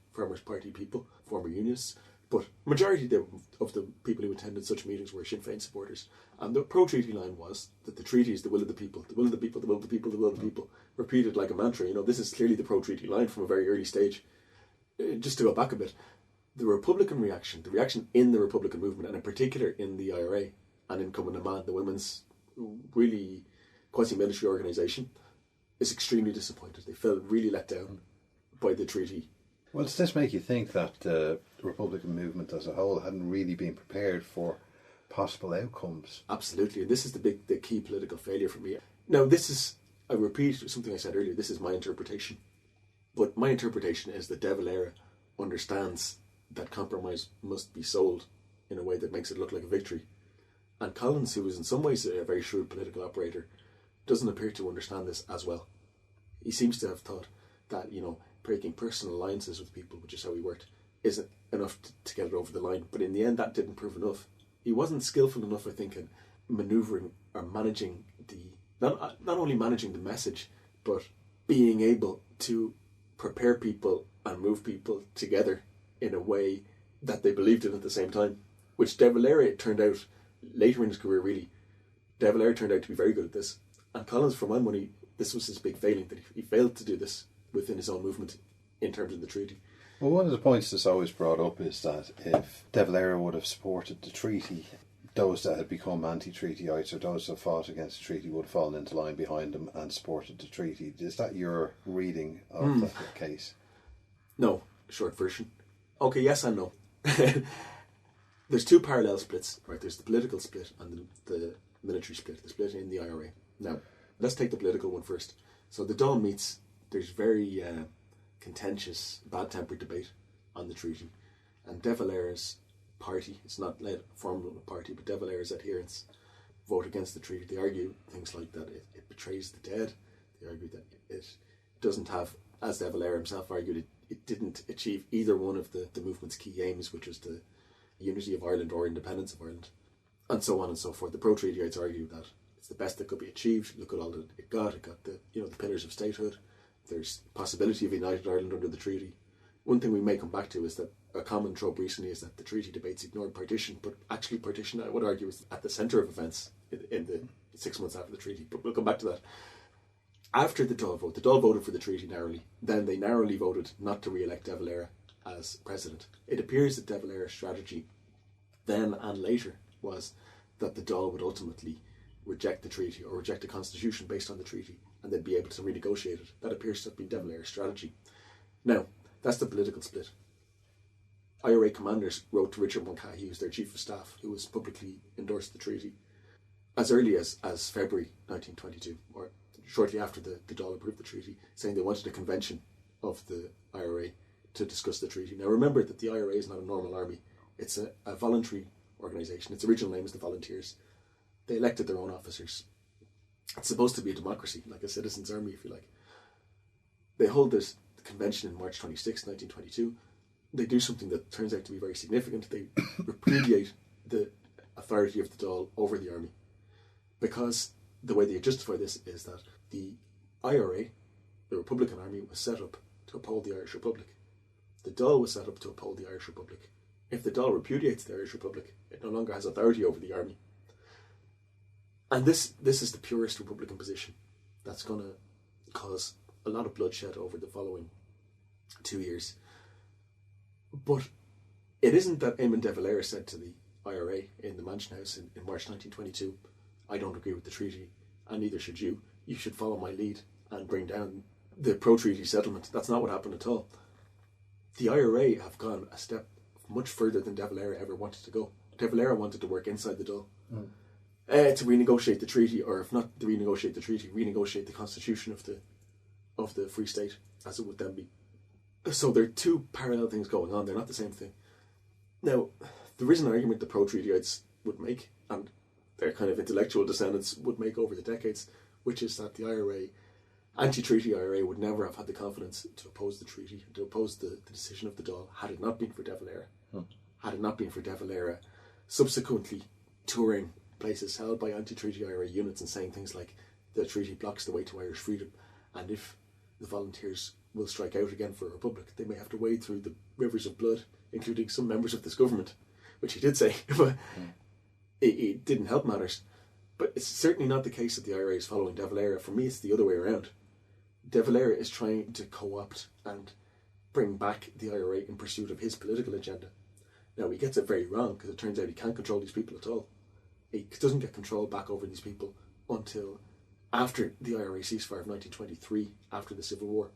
party people, former unionists, but majority of the people who attended such meetings were Sinn Féin supporters. And the pro-treaty line was that the treaty is the will of the people, the will of the people, the will of the people, the will of the people, repeated like a mantra. You know, this is clearly the pro-treaty line from a very early stage. Just to go back a bit, the Republican reaction, the reaction in the Republican movement, and in particular in the IRA, and in Come of the Man, the women's really quasi-military organisation, is extremely disappointed. They felt really let down by the treaty. Well, does this make you think that the Republican movement as a whole hadn't really been prepared for possible outcomes? Absolutely, and this is the key political failure for me. Now, this is, I repeat something I said earlier, this is my interpretation. But my interpretation is that Dáil Éireann understands that compromise must be sold in a way that makes it look like a victory. And Collins, who is in some ways a very shrewd political operator, doesn't appear to understand this as well. He seems to have thought that, you know, breaking personal alliances with people, which is how he worked, isn't enough to get it over the line. But in the end, that didn't prove enough. He wasn't skillful enough, I think, in manoeuvring or managing not only managing the message, but being able to prepare people and move people together in a way that they believed in at the same time, which Dáil Éireann turned out, later in his career really, Dáil Éireann turned out to be very good at this. And Collins, for my money, this was his big failing, that he failed to do this within his own movement in terms of the treaty. Well, one of the points that's always brought up is that if Dáil Éireann would have supported the treaty, those that had become anti-treatyites or those that fought against the treaty would have fallen into line behind him and supported the treaty. Is that your reading of the case? No, short version. Okay, yes and no. There's two parallel splits, right? There's the political split and the military split, the split in the IRA. Now, let's take the political one first. So the Dáil meets, there's very contentious, bad-tempered debate on the treaty. And De Valera's party, it's not led a formal party, but De Valera's adherents vote against the treaty. They argue things like that it betrays the dead. They argue that it doesn't have, as De Valera himself argued, it didn't achieve either one of the movement's key aims, which was the unity of Ireland or independence of Ireland, and so on and so forth. The pro-treatyites argue that it's the best that could be achieved. Look at all that it got. It got the pillars of statehood. There's possibility of a united Ireland under the treaty. One thing we may come back to is that a common trope recently is that the treaty debates ignored partition, but actually partition, I would argue, is at the centre of events in the 6 months after the treaty. But we'll come back to that. After the Dáil vote, the Dáil voted for the treaty narrowly. Then they narrowly voted not to re-elect De Valera as president. It appears that De Valera's strategy then and later was that the Dáil would ultimately reject the treaty or reject the constitution based on the treaty and then be able to renegotiate it. That appears to have been De Valera's strategy. Now, that's the political split. IRA commanders wrote to Richard Mulcahy, who's their chief of staff, who was publicly endorsed the treaty as early as February 1922, or shortly after the Dáil approved the treaty, saying they wanted a convention of the IRA to discuss the treaty. Now remember that the IRA is not a normal army. It's a voluntary organisation. Its original name is the Volunteers. They elected their own officers. It's supposed to be a democracy, like a citizens' army, if you like. They hold this convention in March 26, 1922. They do something that turns out to be very significant. They repudiate the authority of the Dáil over the army, because the way they justify this is that the IRA, the Republican Army, was set up to uphold the Irish Republic. The Dáil was set up to uphold the Irish Republic. If the Dáil repudiates the Irish Republic, it no longer has authority over the army. And this is the purest Republican position that's going to cause a lot of bloodshed over the following 2 years. But it isn't that Eamon de Valera said to the IRA in the Mansion House in March 1922, I don't agree with the treaty, and neither should you. You should follow my lead and bring down the pro-treaty settlement. That's not what happened at all. The IRA have gone a step much further than De Valera ever wanted to go. De Valera wanted to work inside the Dáil to renegotiate the treaty, or if not to renegotiate the treaty, renegotiate the constitution of the Free State, as it would then be. So there are two parallel things going on. They're not the same thing. Now, there is an argument the pro-treatyites would make, and their kind of intellectual descendants would make over the decades, which is that the IRA, anti-treaty IRA, would never have had the confidence to oppose the treaty, to oppose the decision of the Dáil, had it not been for De Valera. Had it not been for De Valera subsequently touring places held by anti-treaty IRA units and saying things like, the treaty blocks the way to Irish freedom, and if the Volunteers will strike out again for a republic, they may have to wade through the rivers of blood, including some members of this government, which he did say, but it didn't help matters. But it's certainly not the case that the IRA is following De Valera. For me, it's the other way around. De Valera is trying to co-opt and bring back the IRA in pursuit of his political agenda. Now, he gets it very wrong, because it turns out he can't control these people at all. He doesn't get control back over these people until after the IRA ceasefire of 1923, after the Civil War.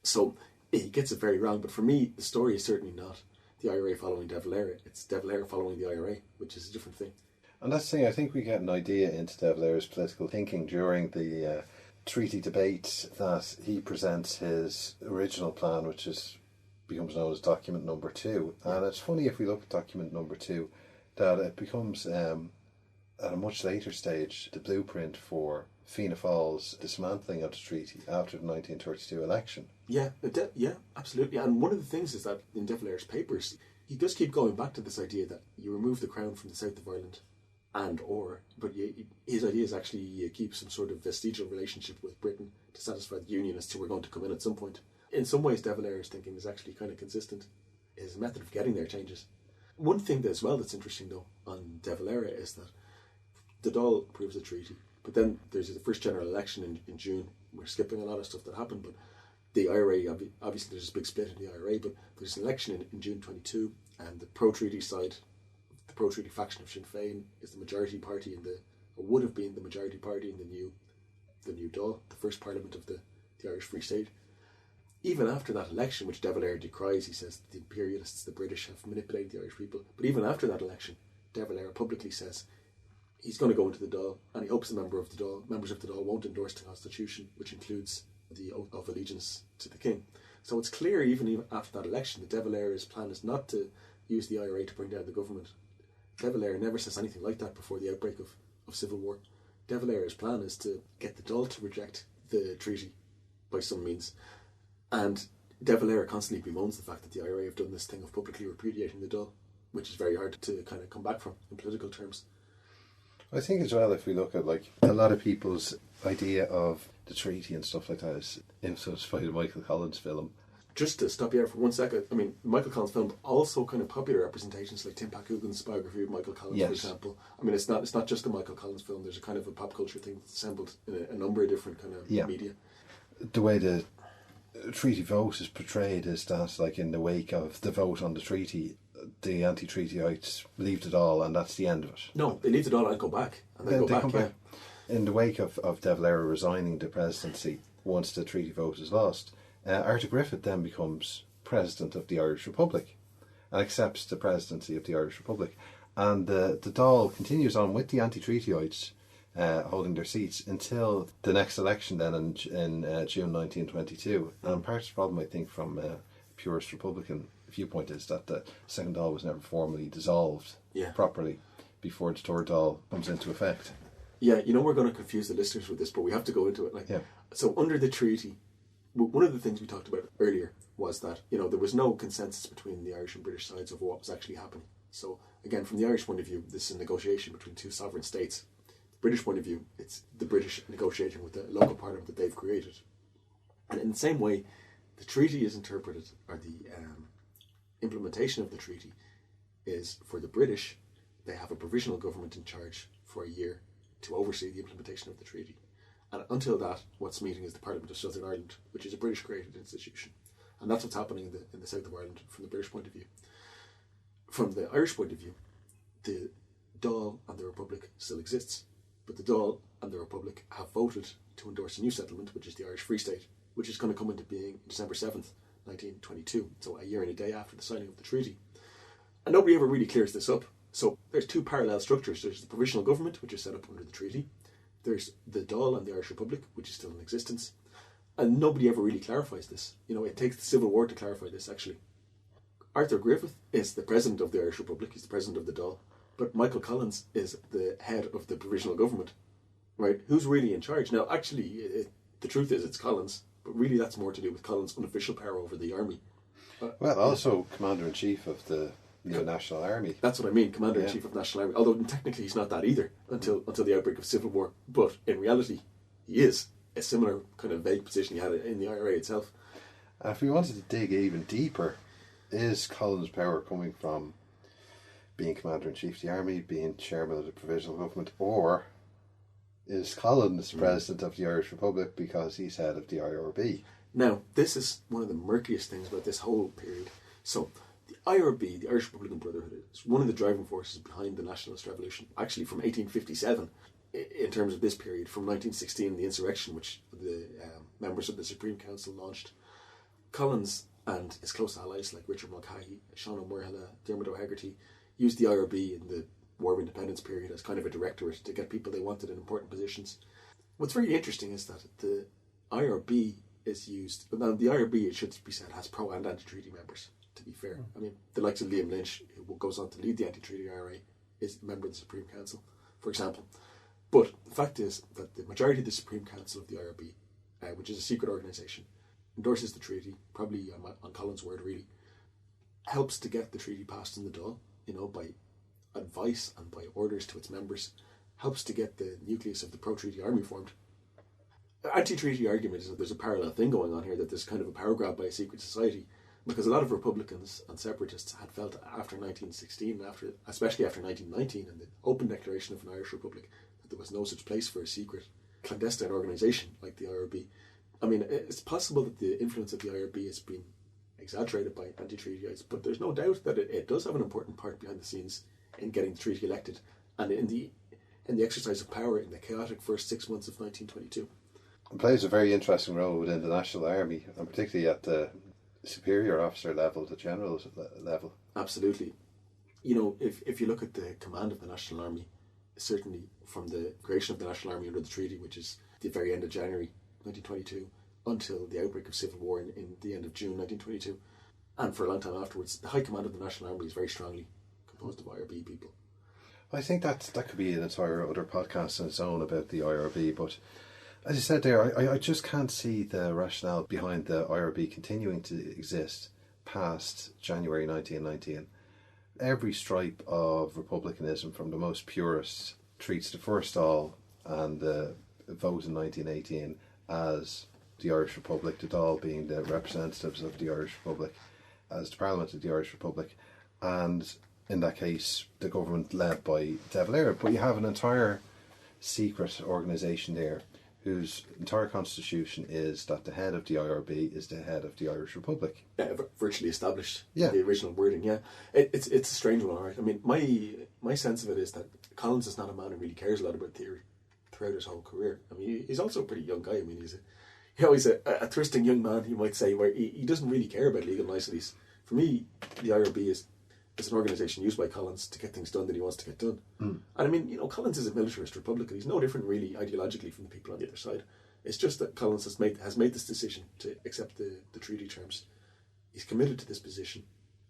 So he gets it very wrong, but for me, the story is certainly not the IRA following De Valera. It's De Valera following the IRA, which is a different thing. And that's the thing, I think we get an idea into De Valera's political thinking during the treaty debate, that he presents his original plan, which becomes known as document number 2. And it's funny, if we look at document number 2, that it becomes, at a much later stage, the blueprint for Fianna Fáil's dismantling of the treaty after the 1932 election. Yeah, absolutely. And one of the things is that in De Valera's papers, he does keep going back to this idea that you remove the crown from the south of Ireland, but his idea is actually you keep some sort of vestigial relationship with Britain to satisfy the Unionists who are going to come in at some point. In some ways, De Valera's thinking is actually kind of consistent. His method of getting there changes. One thing as well that's interesting, though, on De Valera is that the Dáil approves the treaty, but then there's the first general election in June. We're skipping a lot of stuff that happened, but the IRA, obviously there's a big split in the IRA, but there's an election in June 22, and the pro-treaty side, the pro-treaty faction of Sinn Féin, is the majority party or would have been the majority party in the new Dáil, the first parliament of the Irish Free State. Even after that election, which De Valera decries, he says the imperialists, the British, have manipulated the Irish people, but even after that election, De Valera publicly says, he's going to go into the Dáil, and he hopes the members of the Dáil won't endorse the constitution, which includes the oath of allegiance to the king. So it's clear, even after that election, that Dáil Éireann's plan is not to use the IRA to bring down the government. Dáil Éireann never says anything like that before the outbreak of civil war. Dáil Éireann's plan is to get the Dáil to reject the treaty by some means. And Dáil Éireann constantly bemoans the fact that the IRA have done this thing of publicly repudiating the Dáil, which is very hard to kind of come back from in political terms. I think as well, if we look at like a lot of people's idea of the treaty and stuff like that is influenced by the Michael Collins film. Just to stop you there for 1 second, I mean, Michael Collins filmed also kind of popular representations like Tim Coogan's biography of Michael Collins, for example. I mean, it's not just a Michael Collins film. There's a kind of a pop culture thing that's assembled in a number of different kind of media. The way the treaty vote is portrayed is that, like, in the wake of the vote on the treaty, the anti-treatyites leave it all, and that's the end of it. No, they leave it all and go back. And then go back. In the wake of Dáil Éireann resigning the presidency once the treaty vote is lost, Arthur Griffith then becomes president of the Irish Republic and accepts the presidency of the Irish Republic. And the Dáil continues on with the anti-treatyites holding their seats until the next election then in June 1922. And part of the problem, I think, from a purist Republican viewpoint is that the second Dáil was never formally dissolved properly before the third Dáil comes into effect. Yeah, we're going to confuse the listeners with this, but we have to go into it. So under the treaty, one of the things we talked about earlier was that, there was no consensus between the Irish and British sides over what was actually happening. So again, from the Irish point of view, this is a negotiation between two sovereign states. The British point of view, it's the British negotiating with the local parliament that they've created. And in the same way, the treaty is interpreted, or the implementation of the treaty is, for the British, they have a provisional government in charge for a year to oversee the implementation of the treaty. And until that, what's meeting is the Parliament of Southern Ireland, which is a British-created institution. And that's what's happening in the south of Ireland from the British point of view. From the Irish point of view, the Dáil and the Republic still exists. But the Dáil and the Republic have voted to endorse a new settlement, which is the Irish Free State, which is going to come into being December 7th, 1922, so a year and a day after the signing of the treaty. And nobody ever really clears this up. So there's two parallel structures. There's the provisional government, which is set up under the treaty. There's the Dáil and the Irish Republic, which is still in existence. And nobody ever really clarifies this. It takes the Civil War to clarify this, actually. Arthur Griffith is the president of the Irish Republic. He's the president of the Dáil. But Michael Collins is the head of the provisional government. Right? Who's really in charge? Now, actually, the truth is it's Collins. But really that's more to do with Collins' unofficial power over the army. Also Commander-in-Chief of the National Army. That's what I mean, Commander-in-Chief of National Army. Although technically he's not that either until the outbreak of civil war. But in reality, he is a similar kind of vague position he had in the IRA itself. If we wanted to dig even deeper, is Collins' power coming from being Commander-in-Chief of the Army, being Chairman of the Provisional Government, or is Collins President of the Irish Republic because he's head of the IRB? Now, this is one of the murkiest things about this whole period. So, the IRB, the Irish Republican Brotherhood, is one of the driving forces behind the Nationalist Revolution, actually from 1857, in terms of this period, from 1916, the insurrection, which the members of the Supreme Council launched. Collins and his close allies like Richard Mulcahy, Sean O'Murhala, Dermot O'Hegarty used the IRB in the War of Independence period as kind of a directorate to get people they wanted in important positions. What's very interesting is that the IRB is used. Now, the IRB, it should be said, has pro and anti-treaty members, to be fair. I mean, the likes of Liam Lynch, who goes on to lead the anti-treaty IRA, is a member of the Supreme Council, for example. But the fact is that the majority of the Supreme Council of the IRB, which is a secret organisation, endorses the treaty, probably on Collins' word really, helps to get the treaty passed in the Dáil, by advice and by orders to its members, helps to get the nucleus of the pro-treaty army formed. The anti-treaty argument is that there's a parallel thing going on here, that there's kind of a power grab by a secret society, because a lot of Republicans and separatists had felt after 1916, especially after 1919 and the open declaration of an Irish Republic, that there was no such place for a secret clandestine organisation like the IRB. I mean, it's possible that the influence of the IRB has been exaggerated by anti-treatyites, but there's no doubt that it does have an important part behind the scenes in getting the treaty elected and in the exercise of power in the chaotic first 6 months of 1922. It plays a very interesting role within the National Army, and particularly at the superior officer level, the general level. Absolutely. If you look at the command of the National Army, certainly from the creation of the National Army under the treaty, which is the very end of January 1922, until the outbreak of civil war in the end of June 1922, and for a long time afterwards, the High Command of the National Army is very strongly composed of IRB people. I think that could be an entire other podcast on its own about the IRB, but as you said there, I just can't see the rationale behind the IRB continuing to exist past January 1919. Every stripe of republicanism, from the most purists, treats the First Dáil and the vote in 1918 as the Irish Republic, the Dáil being the representatives of the Irish Republic, as the Parliament of the Irish Republic, and in that case, the government led by Dáil Éireann. But you have an entire secret organisation there whose entire constitution is that the head of the IRB is the head of the Irish Republic. Yeah, virtually established. Yeah. The original wording. Yeah, it's a strange one, all right. I mean, my sense of it is that Collins is not a man who really cares a lot about theory throughout his whole career. I mean, he's also a pretty young guy. I mean, he's a thrusting young man, you might say, where he doesn't really care about legal niceties. For me, the IRB is an organisation used by Collins to get things done that he wants to get done. And I mean, Collins is a militarist Republican. He's no different really ideologically from the people on the other side. It's just that Collins has made this decision to accept the treaty terms. He's committed to this position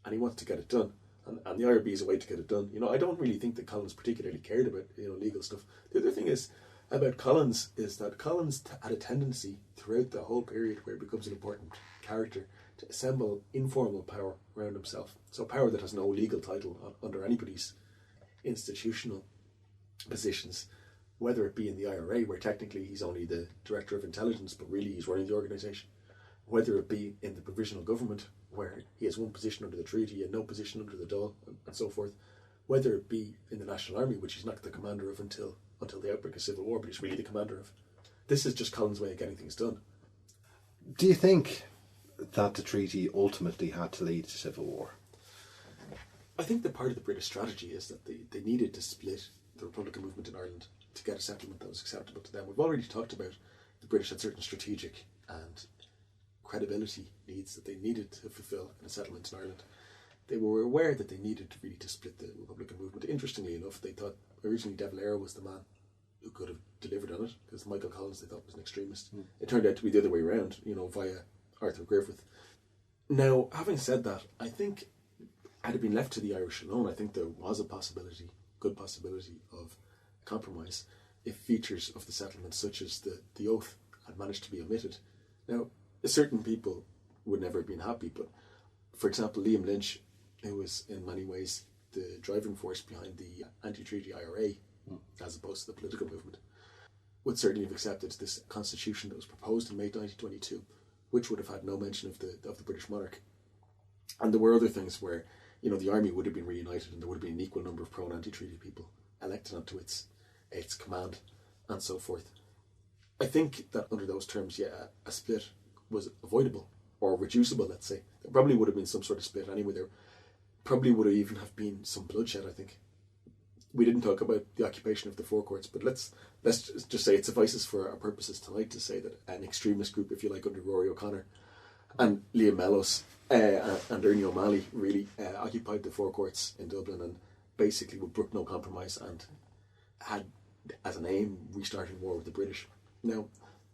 and he wants to get it done. And the IRB is a way to get it done. I don't really think that Collins particularly cared about legal stuff. The other thing is about Collins is that Collins had a tendency throughout the whole period where he becomes an important character to assemble informal power around himself. So power that has no legal title under anybody's institutional positions, whether it be in the IRA, where technically he's only the director of intelligence, but really he's running the organisation, whether it be in the provisional government, where he has one position under the treaty and no position under the Dáil, and so forth, whether it be in the National Army, which he's not the commander of until the outbreak of civil war, but he's really the commander of. This is just Collins' way of getting things done. Do you think that the treaty ultimately had to lead to civil war? I think that part of the British strategy is that they needed to split the Republican movement in Ireland to get a settlement that was acceptable to them. We've already talked about the British had certain strategic and credibility needs that they needed to fulfil in a settlement in Ireland. They were aware that they needed to split the Republican movement. Interestingly enough, they thought originally Dáil Éireann was the man who could have delivered on it, because Michael Collins they thought was an extremist. It turned out to be the other way around, via Arthur Griffith. Now, having said that, I think had it been left to the Irish alone, I think there was a good possibility of compromise if features of the settlement, such as the oath, had managed to be omitted. Now, certain people would never have been happy, but for example, Liam Lynch, who was in many ways the driving force behind the anti-treaty IRA, as opposed to the political movement, would certainly have accepted this constitution that was proposed in May 1922, which would have had no mention of the British monarch. And there were other things where, the army would have been reunited and there would have been an equal number of pro and anti-treaty people elected onto its command, and so forth. I think that under those terms, a split was avoidable, or reducible, let's say. There probably would have been some sort of split anyway. There probably would have even have been some bloodshed, I think. We didn't talk about the occupation of the Four Courts, but let's just say it suffices for our purposes tonight to say that an extremist group, if you like, under Rory O'Connor and Liam Mellows and Ernie O'Malley really occupied the Four Courts in Dublin, and basically would brook no compromise and had as an aim restarting war with the British. Now,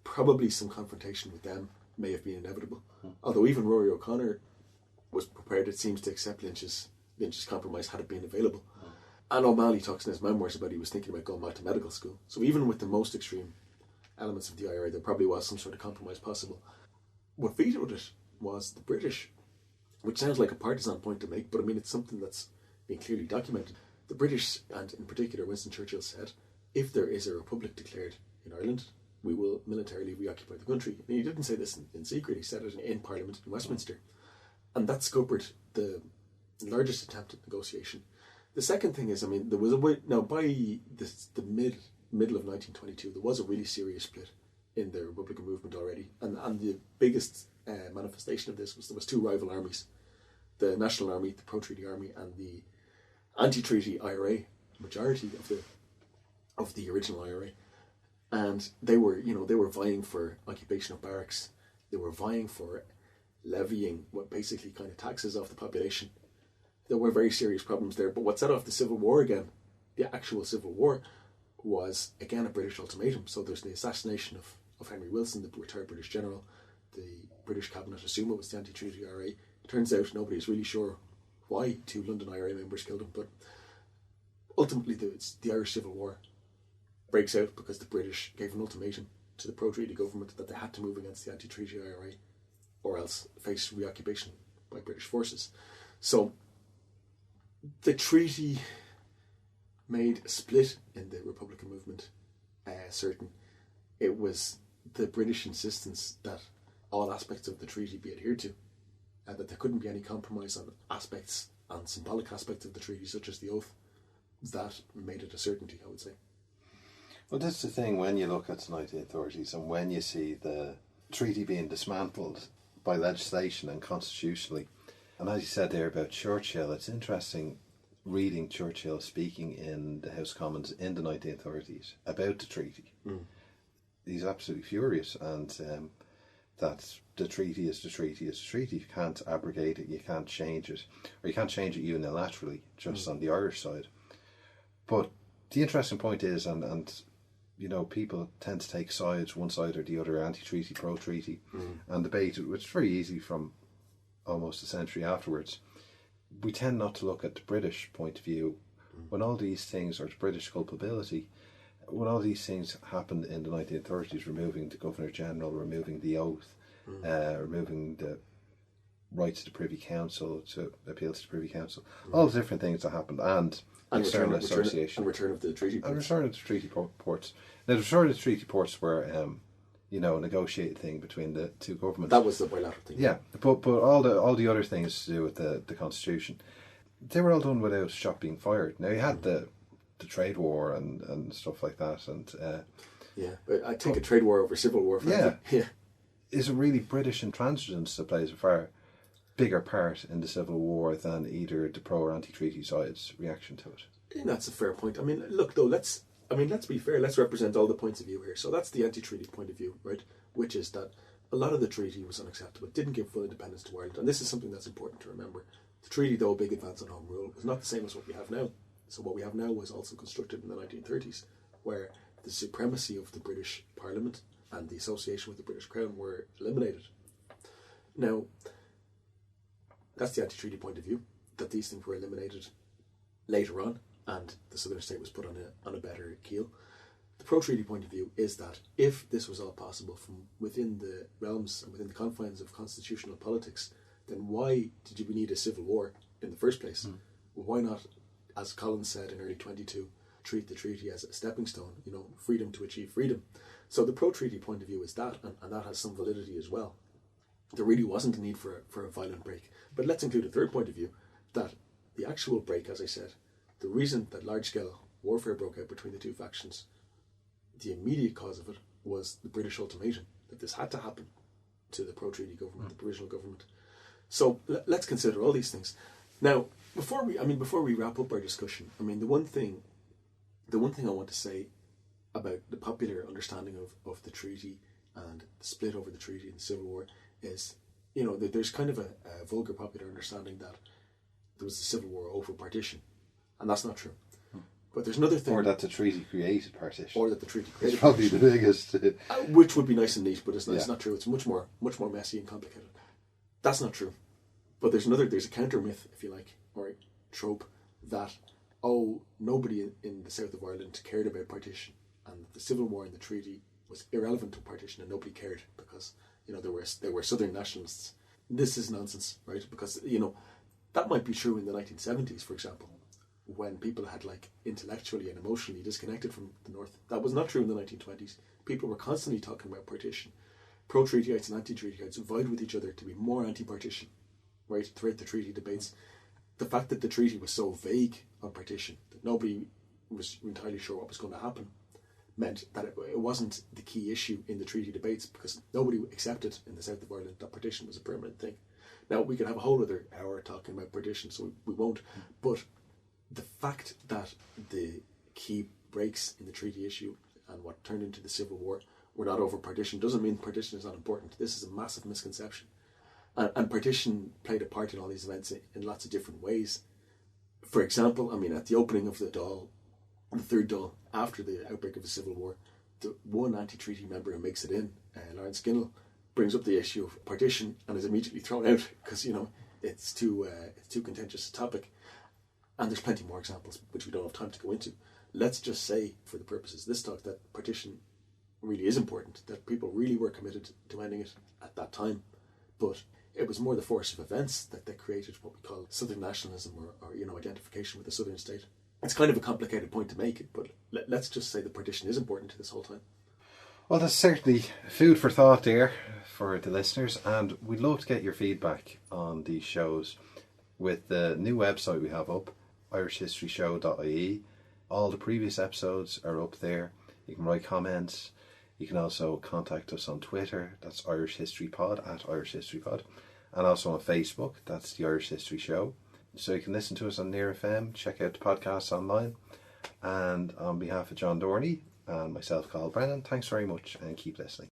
probably some confrontation with them may have been inevitable, although even Rory O'Connor was prepared, it seems, to accept Lynch's compromise had it been available. And O'Malley talks in his memoirs about he was thinking about going back to medical school. So even with the most extreme elements of the IRA, there probably was some sort of compromise possible. What vetoed it was the British, which sounds like a partisan point to make, but I mean it's something that's been clearly documented. The British, and in particular Winston Churchill, said, if there is a republic declared in Ireland, we will militarily reoccupy the country. And he didn't say this in secret, he said it in Parliament in Westminster. And that scuppered the largest attempt at negotiation. The second thing is, I mean, there was a way, now by the middle of 1922, there was a really serious split in the Republican movement already. And the biggest manifestation of this was there was two rival armies, the National Army, the pro-treaty army, and the anti-treaty IRA, majority of the original IRA. And they were vying for occupation of barracks. They were vying for levying what basically kind of taxes off the population. There were very serious problems there. But what set off the Civil War again, the actual Civil War, was again a British ultimatum. So there's the assassination of Henry Wilson, the retired British general. The British cabinet assumed it was the anti-treaty IRA. It turns out nobody's really sure why 2 London IRA members killed him, but ultimately the Irish Civil War breaks out because the British gave an ultimatum to the pro-treaty government that they had to move against the anti-treaty IRA or else face reoccupation by British forces. So the treaty made a split in the Republican movement certain. It was the British insistence that all aspects of the treaty be adhered to, and that there couldn't be any compromise on aspects, on symbolic aspects of the treaty, such as the oath. That made it a certainty, I would say. Well, that's the thing when you look at the 1930s and when you see the treaty being dismantled by legislation and constitutionally. And as you said there about Churchill, it's interesting reading Churchill speaking in the House of Commons in the 1930s about the treaty. He's absolutely furious, and that the treaty is the treaty is the treaty. You can't abrogate it, you can't change it, or you can't change it unilaterally, just on the Irish side. But the interesting point is, and you know, people tend to take sides, one side or the other, anti-treaty, pro-treaty, and debate it, which is very easy from almost a century afterwards. We tend not to look at the British point of view when all these things, or the British culpability, when all these things happened in the 1930s, removing the Governor-General, removing the oath, removing the right to the Privy Council, to appeal to the Privy Council, all the different things that happened, and external association. And return of the treaty ports. And return of the treaty ports. Now, the return of the treaty ports were, you know, a negotiated thing between the two governments. That was the bilateral thing. Yeah, but all the other things to do with the constitution, they were all done without shot being fired. Now, you had the trade war and stuff like that, and but I take a trade war over civil war. Is it really British intransigence that plays a far bigger part in the Civil War than either the pro or anti-treaty side's reaction to it? And that's a fair point. I mean, look, though, let's be fair. Let's represent all the points of view here. So that's the anti-treaty point of view, right? Which is that a lot of the treaty was unacceptable. It didn't give full independence to Ireland. And this is something that's important to remember. The treaty, though a big advance on home rule, was not the same as what we have now. So what we have now was also constructed in the 1930s, where the supremacy of the British Parliament and the association with the British Crown were eliminated. Now, that's the anti-treaty point of view, that these things were eliminated later on, and the southern state was put on a better keel. The pro-treaty point of view is that if this was all possible from within the realms and within the confines of constitutional politics, then why did we need a civil war in the first place? Why not, as Collins said in early 22, treat the treaty as a stepping stone, you know, freedom to achieve freedom? So the pro-treaty point of view is that, and that has some validity as well. There really wasn't a need for a violent break. But let's include a third point of view, that the actual break, as I said, the reason that large-scale warfare broke out between the two factions, the immediate cause of it was the British ultimatum, that this had to happen to the pro-treaty government, the provisional government. So let's consider all these things. Now, before we wrap up our discussion, I mean, the one thing I want to say about the popular understanding of the treaty and the split over the treaty and the Civil War is, you know, there's kind of a vulgar popular understanding that there was a civil war over partition, and that's not true. But there's another thing, or that the treaty created partition, or that the treaty created it's probably partition. the biggest, which would be nice and neat, but it's not true. It's much more messy and complicated. That's not true. But there's a counter myth, if you like, or a trope, that nobody in the south of Ireland cared about partition, and the civil war and the treaty was irrelevant to partition, and nobody cared because, you know, there were southern nationalists. This is nonsense, right? Because, you know, that might be true in the 1970s, for example, when people had, like, intellectually and emotionally disconnected from the north. That was not true in the 1920s. People were constantly talking about partition. Pro-treatyites and anti-treatyites vied with each other to be more anti-partition, right, throughout the treaty debates. The fact that the treaty was so vague on partition that nobody was entirely sure what was going to happen meant that it wasn't the key issue in the treaty debates, because nobody accepted in the south of Ireland that partition was a permanent thing. Now, we could have a whole other hour talking about partition, so we won't. But the fact that the key breaks in the treaty issue and what turned into the Civil War were not over partition doesn't mean partition is not important. This is a massive misconception. And partition played a part in all these events in lots of different ways. For example, I mean, at the opening of the Dáil the third Dáil, after the outbreak of the Civil War, the one anti-treaty member who makes it in, Lawrence Ginnell, brings up the issue of partition and is immediately thrown out because it's too contentious a topic. And there's plenty more examples which we don't have time to go into. Let's just say, for the purposes of this talk, that partition really is important, that people really were committed to ending it at that time, but it was more the force of events that created what we call Southern nationalism or identification with the Southern state. It's kind of a complicated point to make, but let's just say the partition is important to this whole time. Well, that's certainly food for thought there for the listeners, and we'd love to get your feedback on these shows with the new website we have up, irishhistoryshow.ie. All the previous episodes are up there. You can write comments. You can also contact us on Twitter, that's Irish History Pod, at Irish History Pod, and also on Facebook, that's the Irish History Show. So you can listen to us on Near FM, check out the podcasts online, and on behalf of John Dorney and myself, Carl Brennan, thanks very much and keep listening.